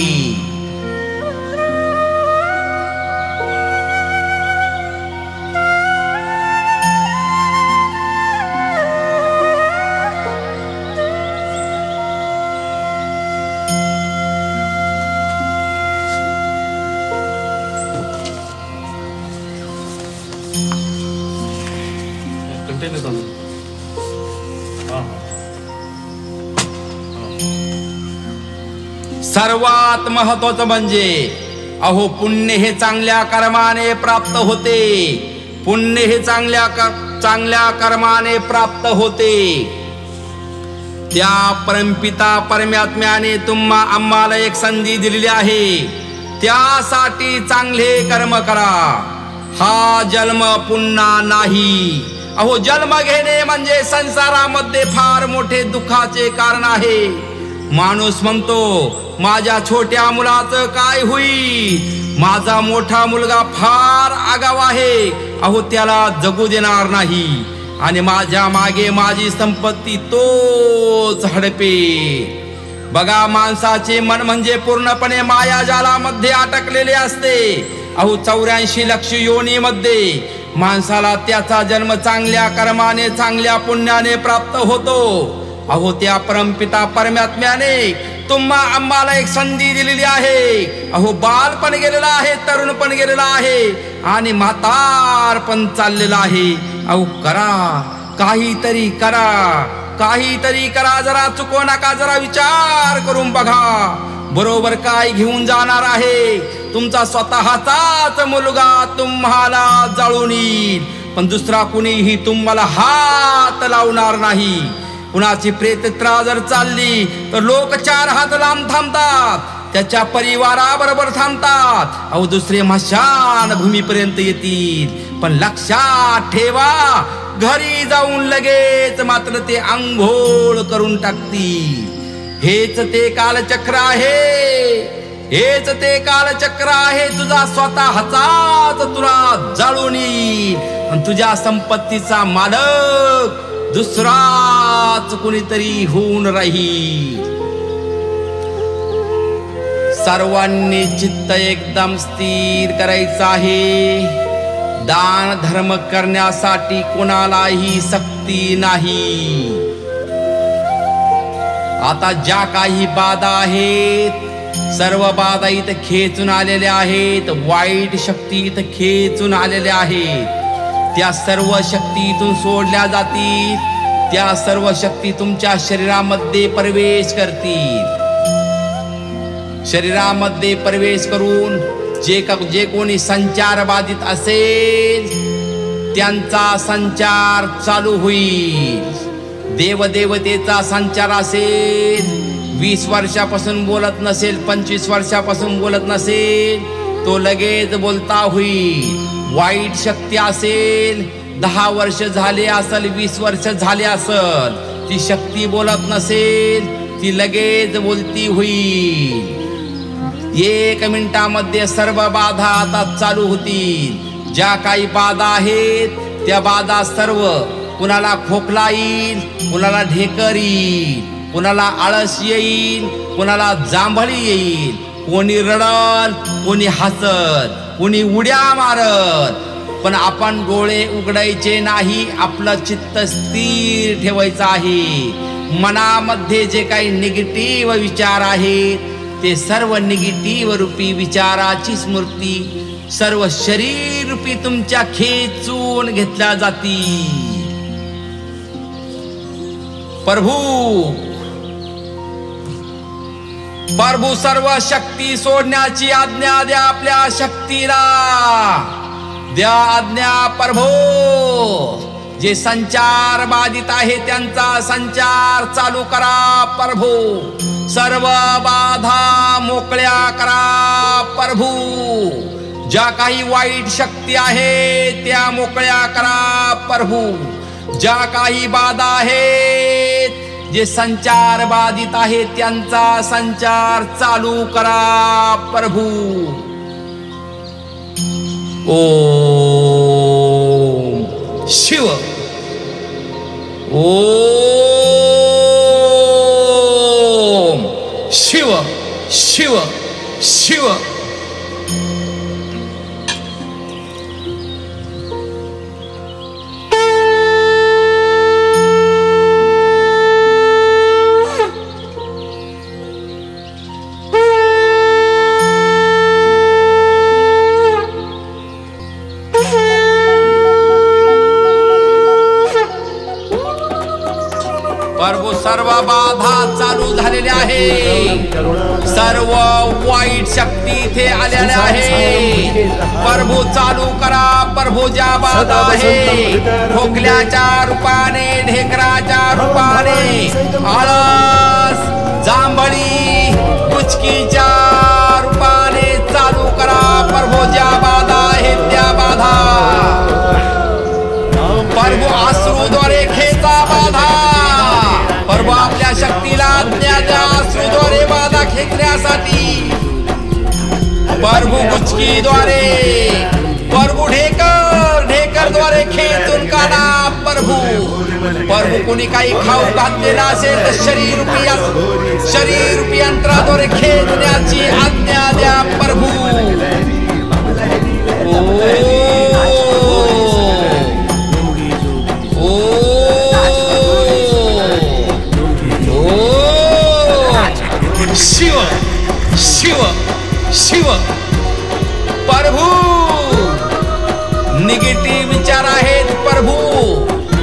सर्वात महत्वाचं म्हणजे अहो पुण्य हे चांगल्या कर्माने प्राप्त होते. पुण्य हे चांगल्या कर्माने प्राप्त होते. त्या परमपिता परमात्म्याने आम्हाला एक संधी दिलेली आहे. त्यासाठी चांगले कर्म करा. हा जन्म पुन्हा नाही. अहो जन्म घेणे म्हणजे संसारामध्ये फार मोठे दुःखाचे कारण आहे. माणूस म्हणतो माझ्या छोट्या मुलाचं काय होईल, माझा मोठा मुलगा फार आगाव आहे, अहो त्याला जगू देणार नाही, आणि माझ्या मागे माझी संपत्ती तोच हडपे. बघा माणसाचे मन म्हणजे पूर्णपणे मायाजालामध्ये अटकलेले असते. अहो 84 लक्ष योनीमध्ये माणसाला त्याचा जन्म चांगल्या कर्माने चांगल्या पुण्याने प्राप्त होतो. अहो त्या परमपिता परमात्म्याने आम्हाला एक संधी दिलेली आहे. अहो बालपण गेलेला आहे, तरुणपण गेलेला आहे, आणि म्हातारपण चाललेला आहे. अहो करा, काहीतरी करा, काहीतरी करा. जरा चुकू नका, जरा विचार करून बघा बरोबर काय घेऊन जाणार आहे. तुमचा स्वतःचाच मुलगा तुम्हाला जाळून येईल, पण दुसरा कुणीही तुम्हाला हात लावणार नाही. कुणाची प्रेतत्रा जर चालली तर लोक 4 हात लांब थांबतात, त्याच्या परिवाराबरोबर थांबतात. अहो दुसरे मशान भूमीपर्यंत येतील, पण लक्षात ठेवा घरी जाऊन लगेच मात्र ते अंघोळ करून टाकतील. हेच ते कालचक्र आहे, हेच ते कालचक्र आहे. तुझा स्वतःचाच तुला जाळून येईल, पण तुझ्या संपत्तीचा मालक दुसराच कुणीतरी होऊन राहील. सर्वांनी चित्त एकदम स्थिर करायचं आहे. दान धर्म करण्यासाठी कोणालाही सक्ती नाही. आता ज्या काही बाधा आहेत, सर्व बाधा इथं खेचून आलेल्या आहेत. वाईट शक्ती इथं खेचून आलेल्या आहेत. त्या सर्व शक्ती इथून सोडल्या जातील. त्या सर्व शक्ती तुमच्या शरीरामध्ये प्रवेश करतील. शरीरामध्ये प्रवेश करून जे कोणी संचार बाधित असेल त्यांचा संचार चालू होईल. देवदेवतेचा संचार असेल, 20 वर्षापासून बोलत नसेल, 25 वर्षापासून बोलत नसेल, तो लगेच बोलता होईल. वाईट शक्ती असेल, 10 वर्ष झाले असेल, 20 वर्ष झाले असेल, ती शक्ती बोलत नसेल, ती लगेच बोलती होईल. 1 मिनिटामध्ये सर्व बाधा आता चालू होतील. ज्या काही बाधा आहेत त्या बाधा सर्व, कुणाला खोकला येईल, कुणाला ढेकर येईल, कुणाला आळस येईल, कुणाला जांभळी येईल, कोणी रडल, कोणी हसत, कोणी उड्या मारत. पण आपण डोळे उघडायचे नाही, आपलं चित्त स्थिर ठेवायचं आहे. मनामध्ये जे काही निगेटिव्ह विचार आहेत ते सर्व निगेटिव्ह रूपी विचाराची स्मृती सर्व शरीर रूपी तुमच्या खेचून घेतल्या जातील. प्रभू सर्व शक्ती सोडण्याची आज्ञा द्या. आपल्या शक्तीला द्या आज्ञा. प्रभू जे संचार बाधित आहे त्यांचा संचार चालू करा. प्रभू सर्व बाधा मोकळ्या करा. प्रभू ज्या काही वाईट शक्ती आहे त्या मोकळ्या करा. प्रभू ज्या काही बाधा आहेत, जे संचार बाधित आहेत त्यांचा संचार चालू करा. प्रभू ओम शिव, ओम शिव शिव शिव. प्रभू सर्व बाधा चालू झालेल्या आहे. सर्व वाईट शक्ती इथे आलेल्या आहे. प्रभू चालू करा. प्रभू ज्या बाधा आहे खोकल्याच्या रूपाने, ढेकराच्या रूपाने, आळस, जांभळी, बुचकीच्या रूपाने चालू करा. प्रभू ज्या बाधा आहेत त्या बाधा प्रभू अश्रूद्वारे खेचा बाधा. प्रभू आपल्या शक्तीला आज्ञा द्या अश्रूद्वारे बाधा खेचण्यासाठी. प्रभू बुचकीद्वारे, प्रभू ढेकरद्वारे खेचून काढा. प्रभू कोणी काही खाऊ घातलेला असेल तर शरीर रूपी यंत्राद्वारे खेचण्याची आज्ञा द्या. प्रभू शिव शिव शिव. प्रभू निगेटिव्ह विचार आहेत. प्रभू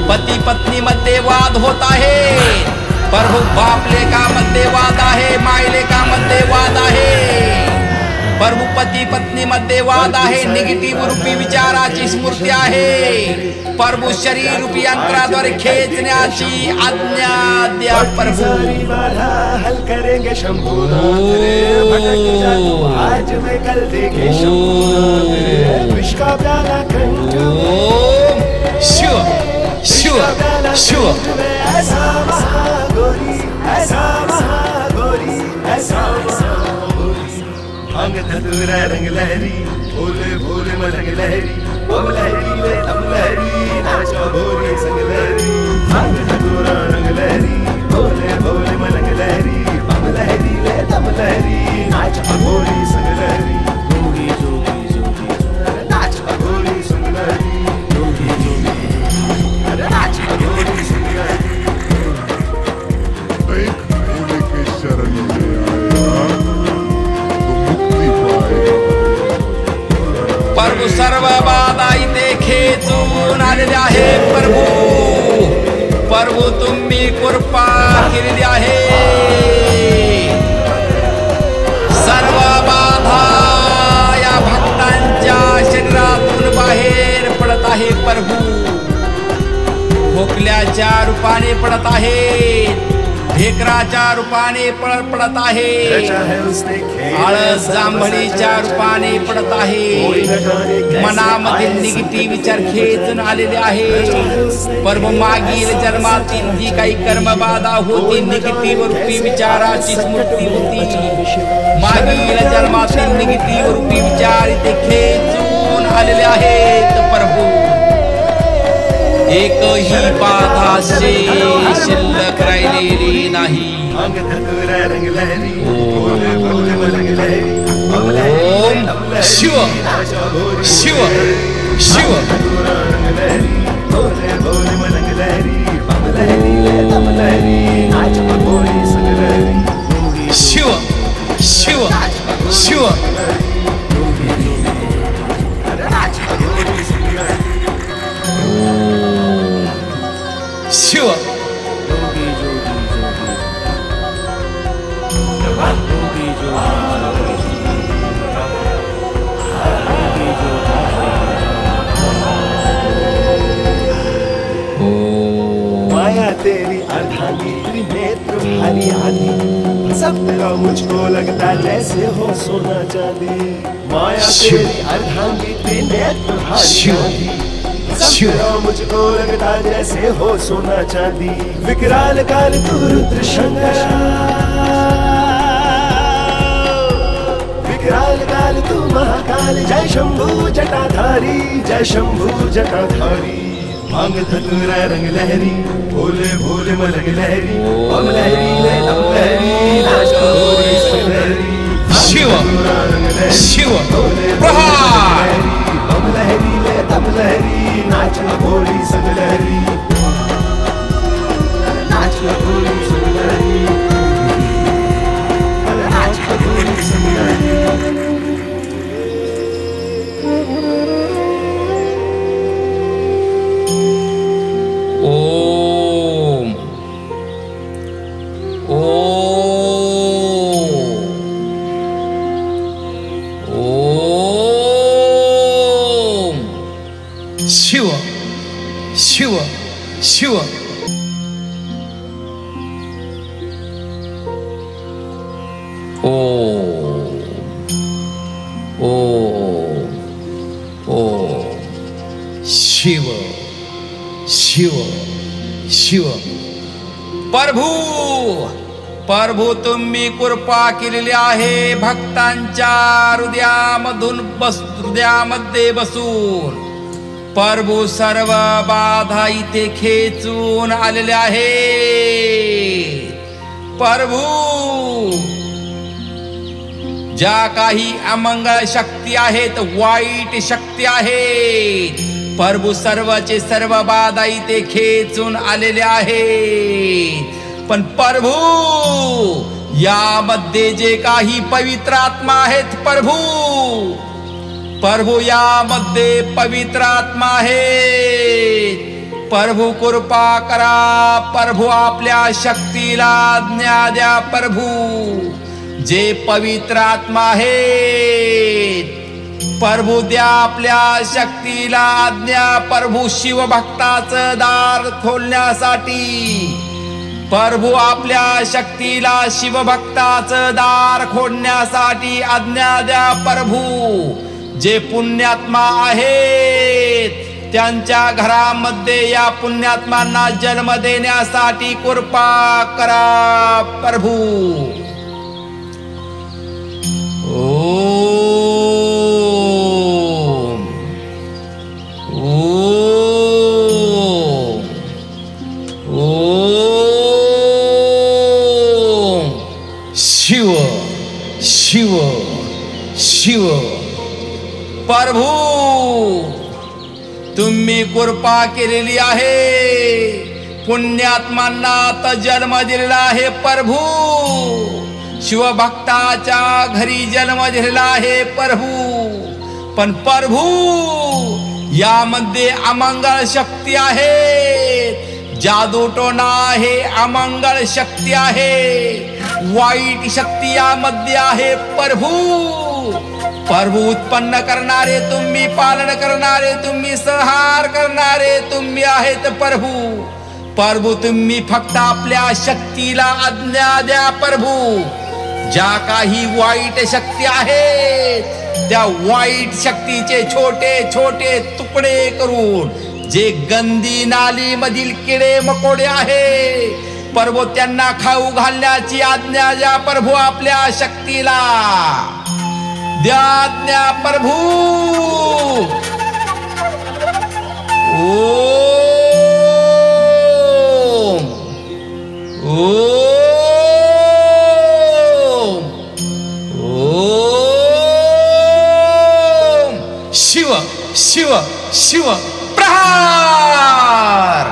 पती पत्नी मध्ये वाद होत आहे. प्रभू बाप लेकामध्ये वाद आहे. माय लेकामध्ये वाद आहे. प्रभू पती पत्नी मध्ये वाद आहे. निगेटिव्ह रूपी विचाराची स्मृती आहे. प्रभू शरीर रूपी यंत्राद्वारे खेचण्याची आज्ञा द्या. प्रभू हल करेंगे शंभू. आज मैं कल देखे विश्व का प्याला कंजू. शिव शिव शिव. ऐसा महागोरी, ऐसा महागोरी, ऐसा महागोरी. अंग धतुरा रंग लहरी, भोले भोले मलंग लहरी. हम लहरी ले हम लहरी, नाचो भोले संग लहरी. अंग धतुरा रंग लहरी, भोले भोले मलंग लहरी. हम लहरी ले हम लहरी, नाचो भोले संग लहरी. जोगी जोगी जोगी, नाचो भोले संग लहरी. जोगी जोगी, अरे नाचो भोले संग लहरी. एक भोले के शरण में आया तो मुक्ति पाएगा. प्रभू सर्व बाधा इथे खेचून आलेले आहे. प्रभू तुम्ही कृपा केलेली आहे. सर्व बाधा या भक्तांच्या शरीरातून बाहेर पडत आहे. प्रभू खोकल्याच्या रूपाने पडत आहेत. ढेकराच्या रूपाने पडत आहे. आळस जांभळीच्या रूपाने पडत आहे. मनामधील निगेटिव्ह विचार खेचून आलेले आहे. प्रभू मागील जन्मातील जी काही कर्मबाधा होती, निगेटिव्ह रूपी विचाराची स्मृती होती, मागील जन्मातील निगेटिव्ह रूपी विचार इथे खेचून आलेले आहेत. प्रभू एकही बाधा शिल्लक राहिलेली नाही. ओम शिव शिव शिव. शिव शिव शिव. शिव माया तेरी अर्धांगी, त्रिनेत्र भारी आधी. सब तेरा मुझको लगता जैसे हो सोना चांदी. माया तेरी अर्धांगी, त्रिनेत्र भारी आधी. सब तेरा मुझको लगता जैसे हो सोना चांदी. विकराल काल तू रुद्र शंकर, विकराल काल तू महाकाल. जय शंभू जटाधारी, जय शंभू जटाधारी. अंग धतुरा रंग लहरी, भोले भोले मलंग लहरी. हम लहरी ले हम लहरी, नाचो भोले संग लहरी. शिव शिव प्रहार. हम लहरी ले हम लहरी, नाचो भोले संग लहरी. नाचो भोले संग लहरी, नाचो भोले संग लहरी. ओम ओम ओम ओम शिव शिव शिव. प्रभू तुम्ही कृपा केलेली आहे भक्तांच्या हृदयामध्ये बसून. प्रभू सर्व बाधा इथे खेचून आलेले आहेत. प्रभू ज्या काही अमंगळ शक्ती आहेत, वाईट शक्ती आहेत, प्रभू सर्वचे सर्व बाधा इथे खेचून आलेले आहेत. पण प्रभू यामध्ये जे काही पवित्र आत्मा आहेत, प्रभू यामध्ये पवित्र आत्मा आहेत. प्रभू कृपा करा. प्रभू आपल्या शक्तीला आज्ञा द्या. प्रभू जे पवित्र आत्मा आहेत, प्रभू द्या आपल्या शक्तीला आज्ञा. प्रभू शिवभक्ताचं दार खोलण्यासाठी, प्रभू आपल्या शक्तीला शिवभक्ताचं दार खोलण्यासाठी आज्ञा द्या. प्रभू जे पुण्यात्मा आहेत त्यांच्या घरामध्ये या पुण्यात्मांना जन्म देण्यासाठी कृपा करा. प्रभू ओम ओम ओम शिव शिव शिव. प्रभू तुम्ही कृपा केलेली आहे, पुण्यात्मांना आता जन्म दिलेला आहे. प्रभू शिवभक्ताच्या घरी जन्म दिलेला आहे. प्रभू पण प्रभू यामध्ये अमंगळ शक्ती आहे, जादूटोणा आहे, अमंगळ शक्ती आहे, वाईट शक्ती यामध्ये आहे. प्रभू उत्पन्न करणारे तुम्ही, पालन करणारे तुम्ही, संहार करणारे तुम्ही आहेत. प्रभू तुम्ही फक्त आपल्या शक्तीला आज्ञा द्या. प्रभू ज्या काही वाईट शक्ती आहेत त्या वाईट शक्तीचे छोटे छोटे तुकडे करून, जे गंदी नाली मधील किडे मकोडे आहे प्रभू त्यांना खाऊ घालण्याची आज्ञा द्या. प्रभू आपल्या शक्तीला द्या आज्ञा. प्रभू ओम ओम ओम शिव शिव शिव. प्रहार.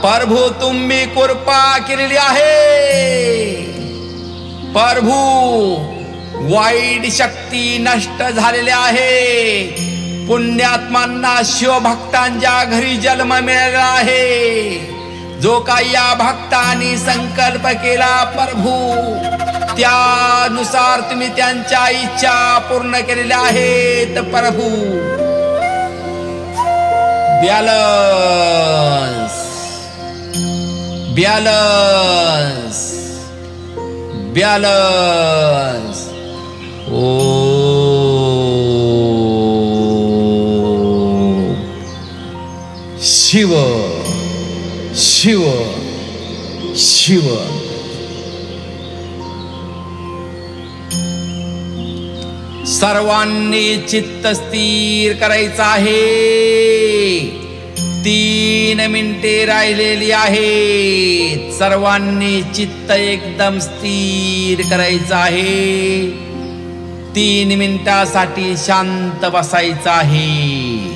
प्रभू तुम्ही कृपा केलेली आहे. प्रभू वाईट शक्ती नष्ट झालेल्या आहे. पुण्यात्मांना शिवभक्तांच्या घरी जन्म मिळाला आहे. जो काही या भक्तांनी संकल्प केला प्रभू त्यानुसार तुम्ही त्यांच्या इच्छा पूर्ण केलेल्या आहेत. प्रभू बॅलन्स बॅलन्स बॅलन्स. ओ शिव शिव शिव. सर्वांनी चित्त स्थिर करायचं आहे. 3 मिनिटे राहिलेली आहेत. सर्वांनी चित्त एकदम स्थिर करायचं आहे. 3 मिनिटासाठी शांत बसायचं आहे.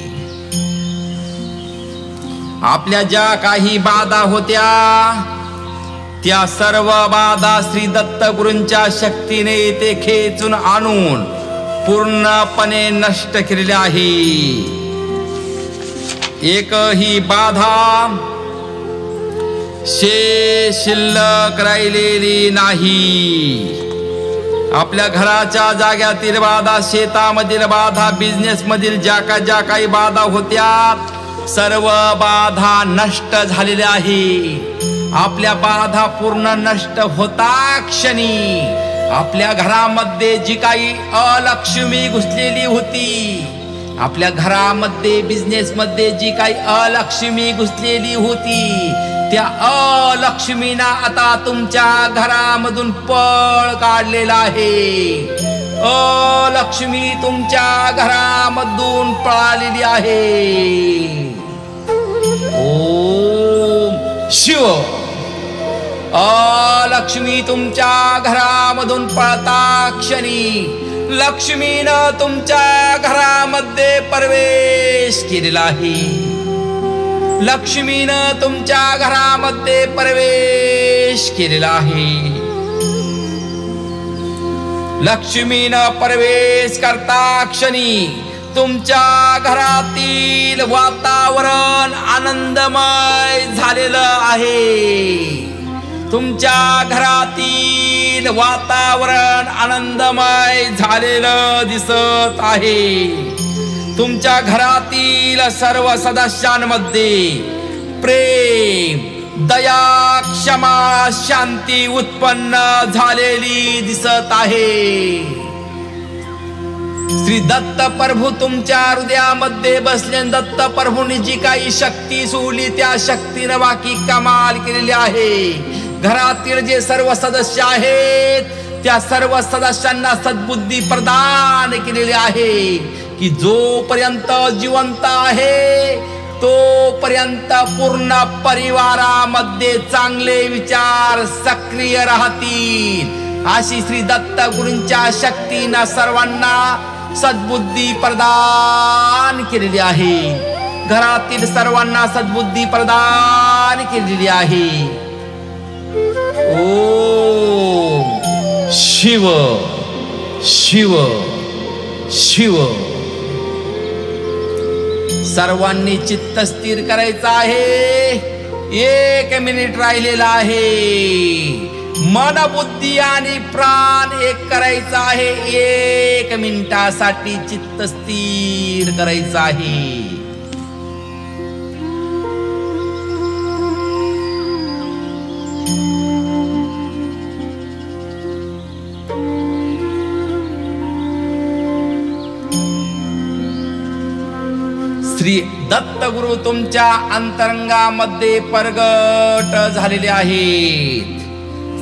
आपल्या ज्या काही बाधा होत्या त्या सर्व बाधा श्री दत्तगुरूंच्या शक्तीने ते खेचून आणून पूर्णपणे नष्ट केलेले आहे. एकही बाधा शिल्लक राहिलेली नाही. आपल्या घराच्या जाग्यातील बाधा, शेतामधील बाधा, बिझनेस मधील ज्या काही बाधा होत्या सर्व बाधा नष्ट झालेल्या आहे. आपल्या बाधा पूर्ण नष्ट होता क्षणी आपल्या घरामध्ये जी काही अलक्ष्मी घुसलेली होती, आपल्या घरामध्ये बिझनेस मध्ये जी काही अलक्ष्मी घुसलेली होती, त्या अलक्ष्मीना आता तुमच्या घरामधून पळ काढलेला आहे. अलक्ष्मी तुमच्या घरामधून पळालेली आहे. ओम शिव. अलक्ष्मी तुमच्या घरामधून पळता क्षणी लक्ष्मीनं तुमच्या घरामध्ये प्रवेश केलेला आहे. लक्ष्मीनं तुमच्या घरामध्ये प्रवेश केलेला आहे. लक्ष्मीनं प्रवेश करता क्षणी तुमच्या घरातील वातावरण आनंदमय झालेलं आहे. तुमच्या घरातील वातावरण आनंदमय झालेलं दिसत आहे. तुमच्या घरातील सर्व सदस्यांमध्ये प्रेम, दया, क्षमा, शांती उत्पन्न झालेली दिसत आहे. श्री दत्त प्रभू तुमच्या हृदयामध्ये बसले. दत्त प्रभूंनी जी काही शक्ती सोडली त्या शक्तीनं बाकी कमाल केलेली आहे. घरातील जे सर्व सदस्य आहेत त्या सर्व सदस्यांना सद्बुद्धी प्रदान केलेली आहे की जोपर्यंत जिवंत आहे तोपर्यंत पूर्ण परिवारामध्ये चांगले विचार सक्रिय राहतील. अशी श्री दत्त गुरूंच्या शक्तीनं सर्वांना सद्बुद्धी प्रदान केलेली आहे. घरातील सर्वांना सद्बुद्धी प्रदान केलेली आहे. ओम शिव शिव शिव. सर्वांनी चित्त स्थिर करायचं आहे. 1 मिनिट राहिलेला आहे. मन, बुद्धी आणि प्राण एक करायचं आहे. 1 मिनिटासाठी चित्त स्थिर करायचं आहे. श्री दत्त गुरु तुमच्या अंतरंगामध्ये प्रगट झालेले आहेत.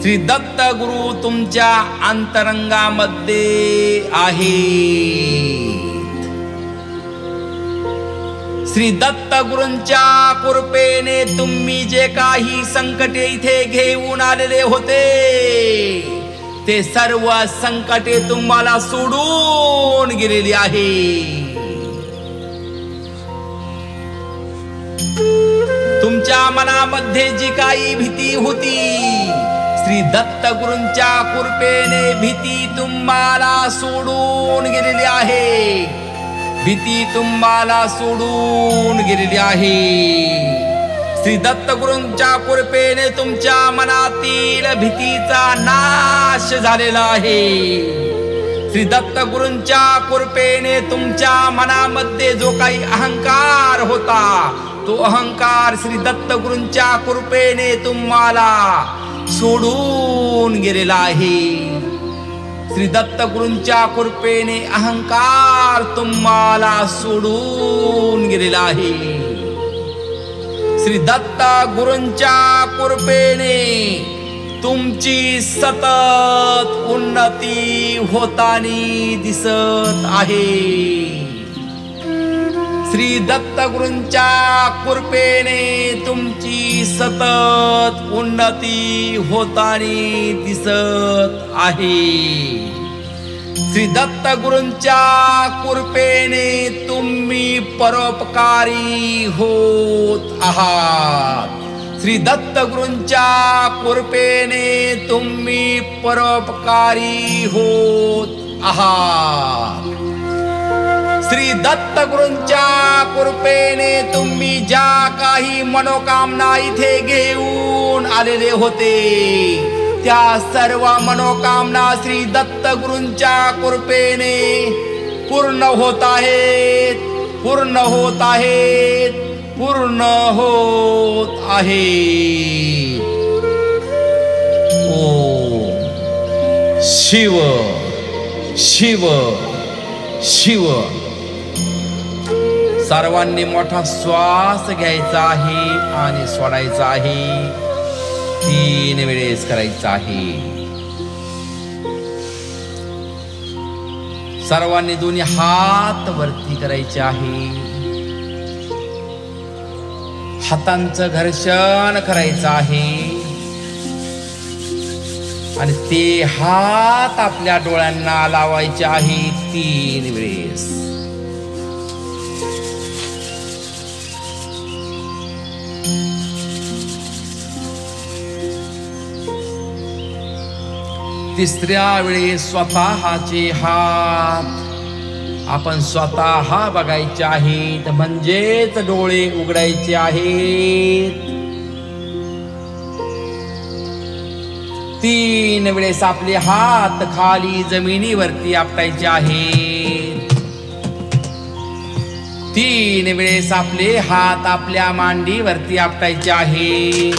श्री दत्त गुरु तुमच्या अंतरंगामध्ये आहेत. श्री दत्त गुरूंच्या कृपेने तुम्ही जे काही संकटे इथे घेऊन आलेले होते ते सर्व संकटे तुम्हाला सोडून गेलेली आहे. तुमच्या मनामध्ये जी काही भीती होती श्री दत्त गुरूंच्या कृपेने भीती तुम्हाला सोडून गेलेली आहे. भीती तुम्हाला सोडून गेलेली आहे. श्री दत्त गुरूंच्या कृपेने तुमच्या मनातील भीतीचा नाश झालेला आहे. श्री दत्त गुरूंच्या कृपेने तुमच्या मनामध्ये जो काही अहंकार होता तो अहंकार श्री दत्त गुरूंच्या कृपेने तुम्हाला सोडून गेलेला आहे. श्री दत्त गुरूंच्या कृपेने अहंकार तुम्हाला सोडून गेलेला आहे. श्री दत्त गुरूंच्या कृपेने तुमची सतत उन्नती होतानी दिसत आहे. श्री दत्त गुरूंच्या कृपेने तुमची सतत उन्नती होतानी दिसत आहे. श्री दत्त गुरूंच्या कृपेने तुम्ही परोपकारी होत आहात. श्री दत्त गुरूंच्या कृपेने तुम्ही परोपकारी होत आहात. श्री दत्त गुरूंच्या कृपेने तुम्ही ज्या काही मनोकामना इथे घेऊन आलेले होते त्या सर्व मनोकामना श्री दत्त गुरूंच्या कृपेने पूर्ण होत आहेत. पूर्ण होत आहेत. पूर्ण होत आहेत. शिव शिव शिव. सर्वांनी मोठा श्वास घ्यायचा आहे आणि सोडायचा आहे. 3 वेळेस करायचा आहे. सर्वांनी दोन्ही हात वरती करायचे आहे. हातांचं घर्षण करायचं आहे आणि ते हात आपल्या डोळ्यांना लावायचे आहे 3 वेळेस. तिसऱ्या वेळेस स्वतःचे हात आपण स्वतः बघायचे आहेत, म्हणजेच डोळे उघडायचे आहेत. 3 वेळेस आपले हात खाली जमिनीवरती आपटायचे आहेत. 3 वेळेस आपले हात आपल्या मांडीवरती आपटायचे आहेत.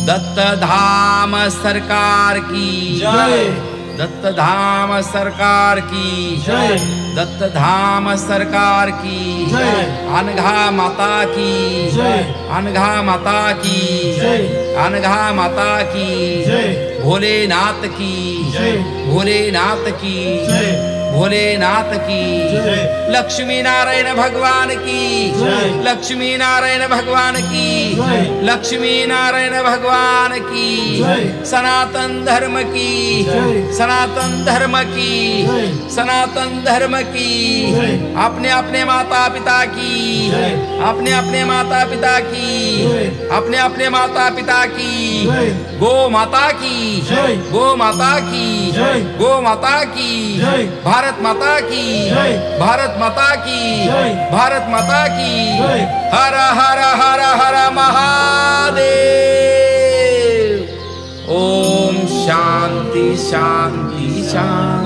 दत्तधाम सरकार की जय. दत्तधाम सरकार की जय. दत्तधाम सरकार की जय. अनघा माता की जय. अनघा माता की जय. अनघा माता की जय. भोलेनाथ की जय. भोलेनाथ की जय. भोलेनाथ की जय. लक्ष्मी नारायण भगवान की जय. लक्ष्मी नारायण भगवान की जय. लक्ष्मी नारायण भगवान की जय. सनातन धर्म की जय. सनातन धर्म की जय. सनातन धर्म की जय. अपने अपने माता पिता की जय. अपने अपने माता पिता की जय. अपने अपने माता पिता की जय. गो माता की जय. गो माता की जय. गो माता की जय. भारत माता की जय. भारत माता की जय. भारत माता की जय. हर हर हर हर महादेव. ओम शांती शांती शांती.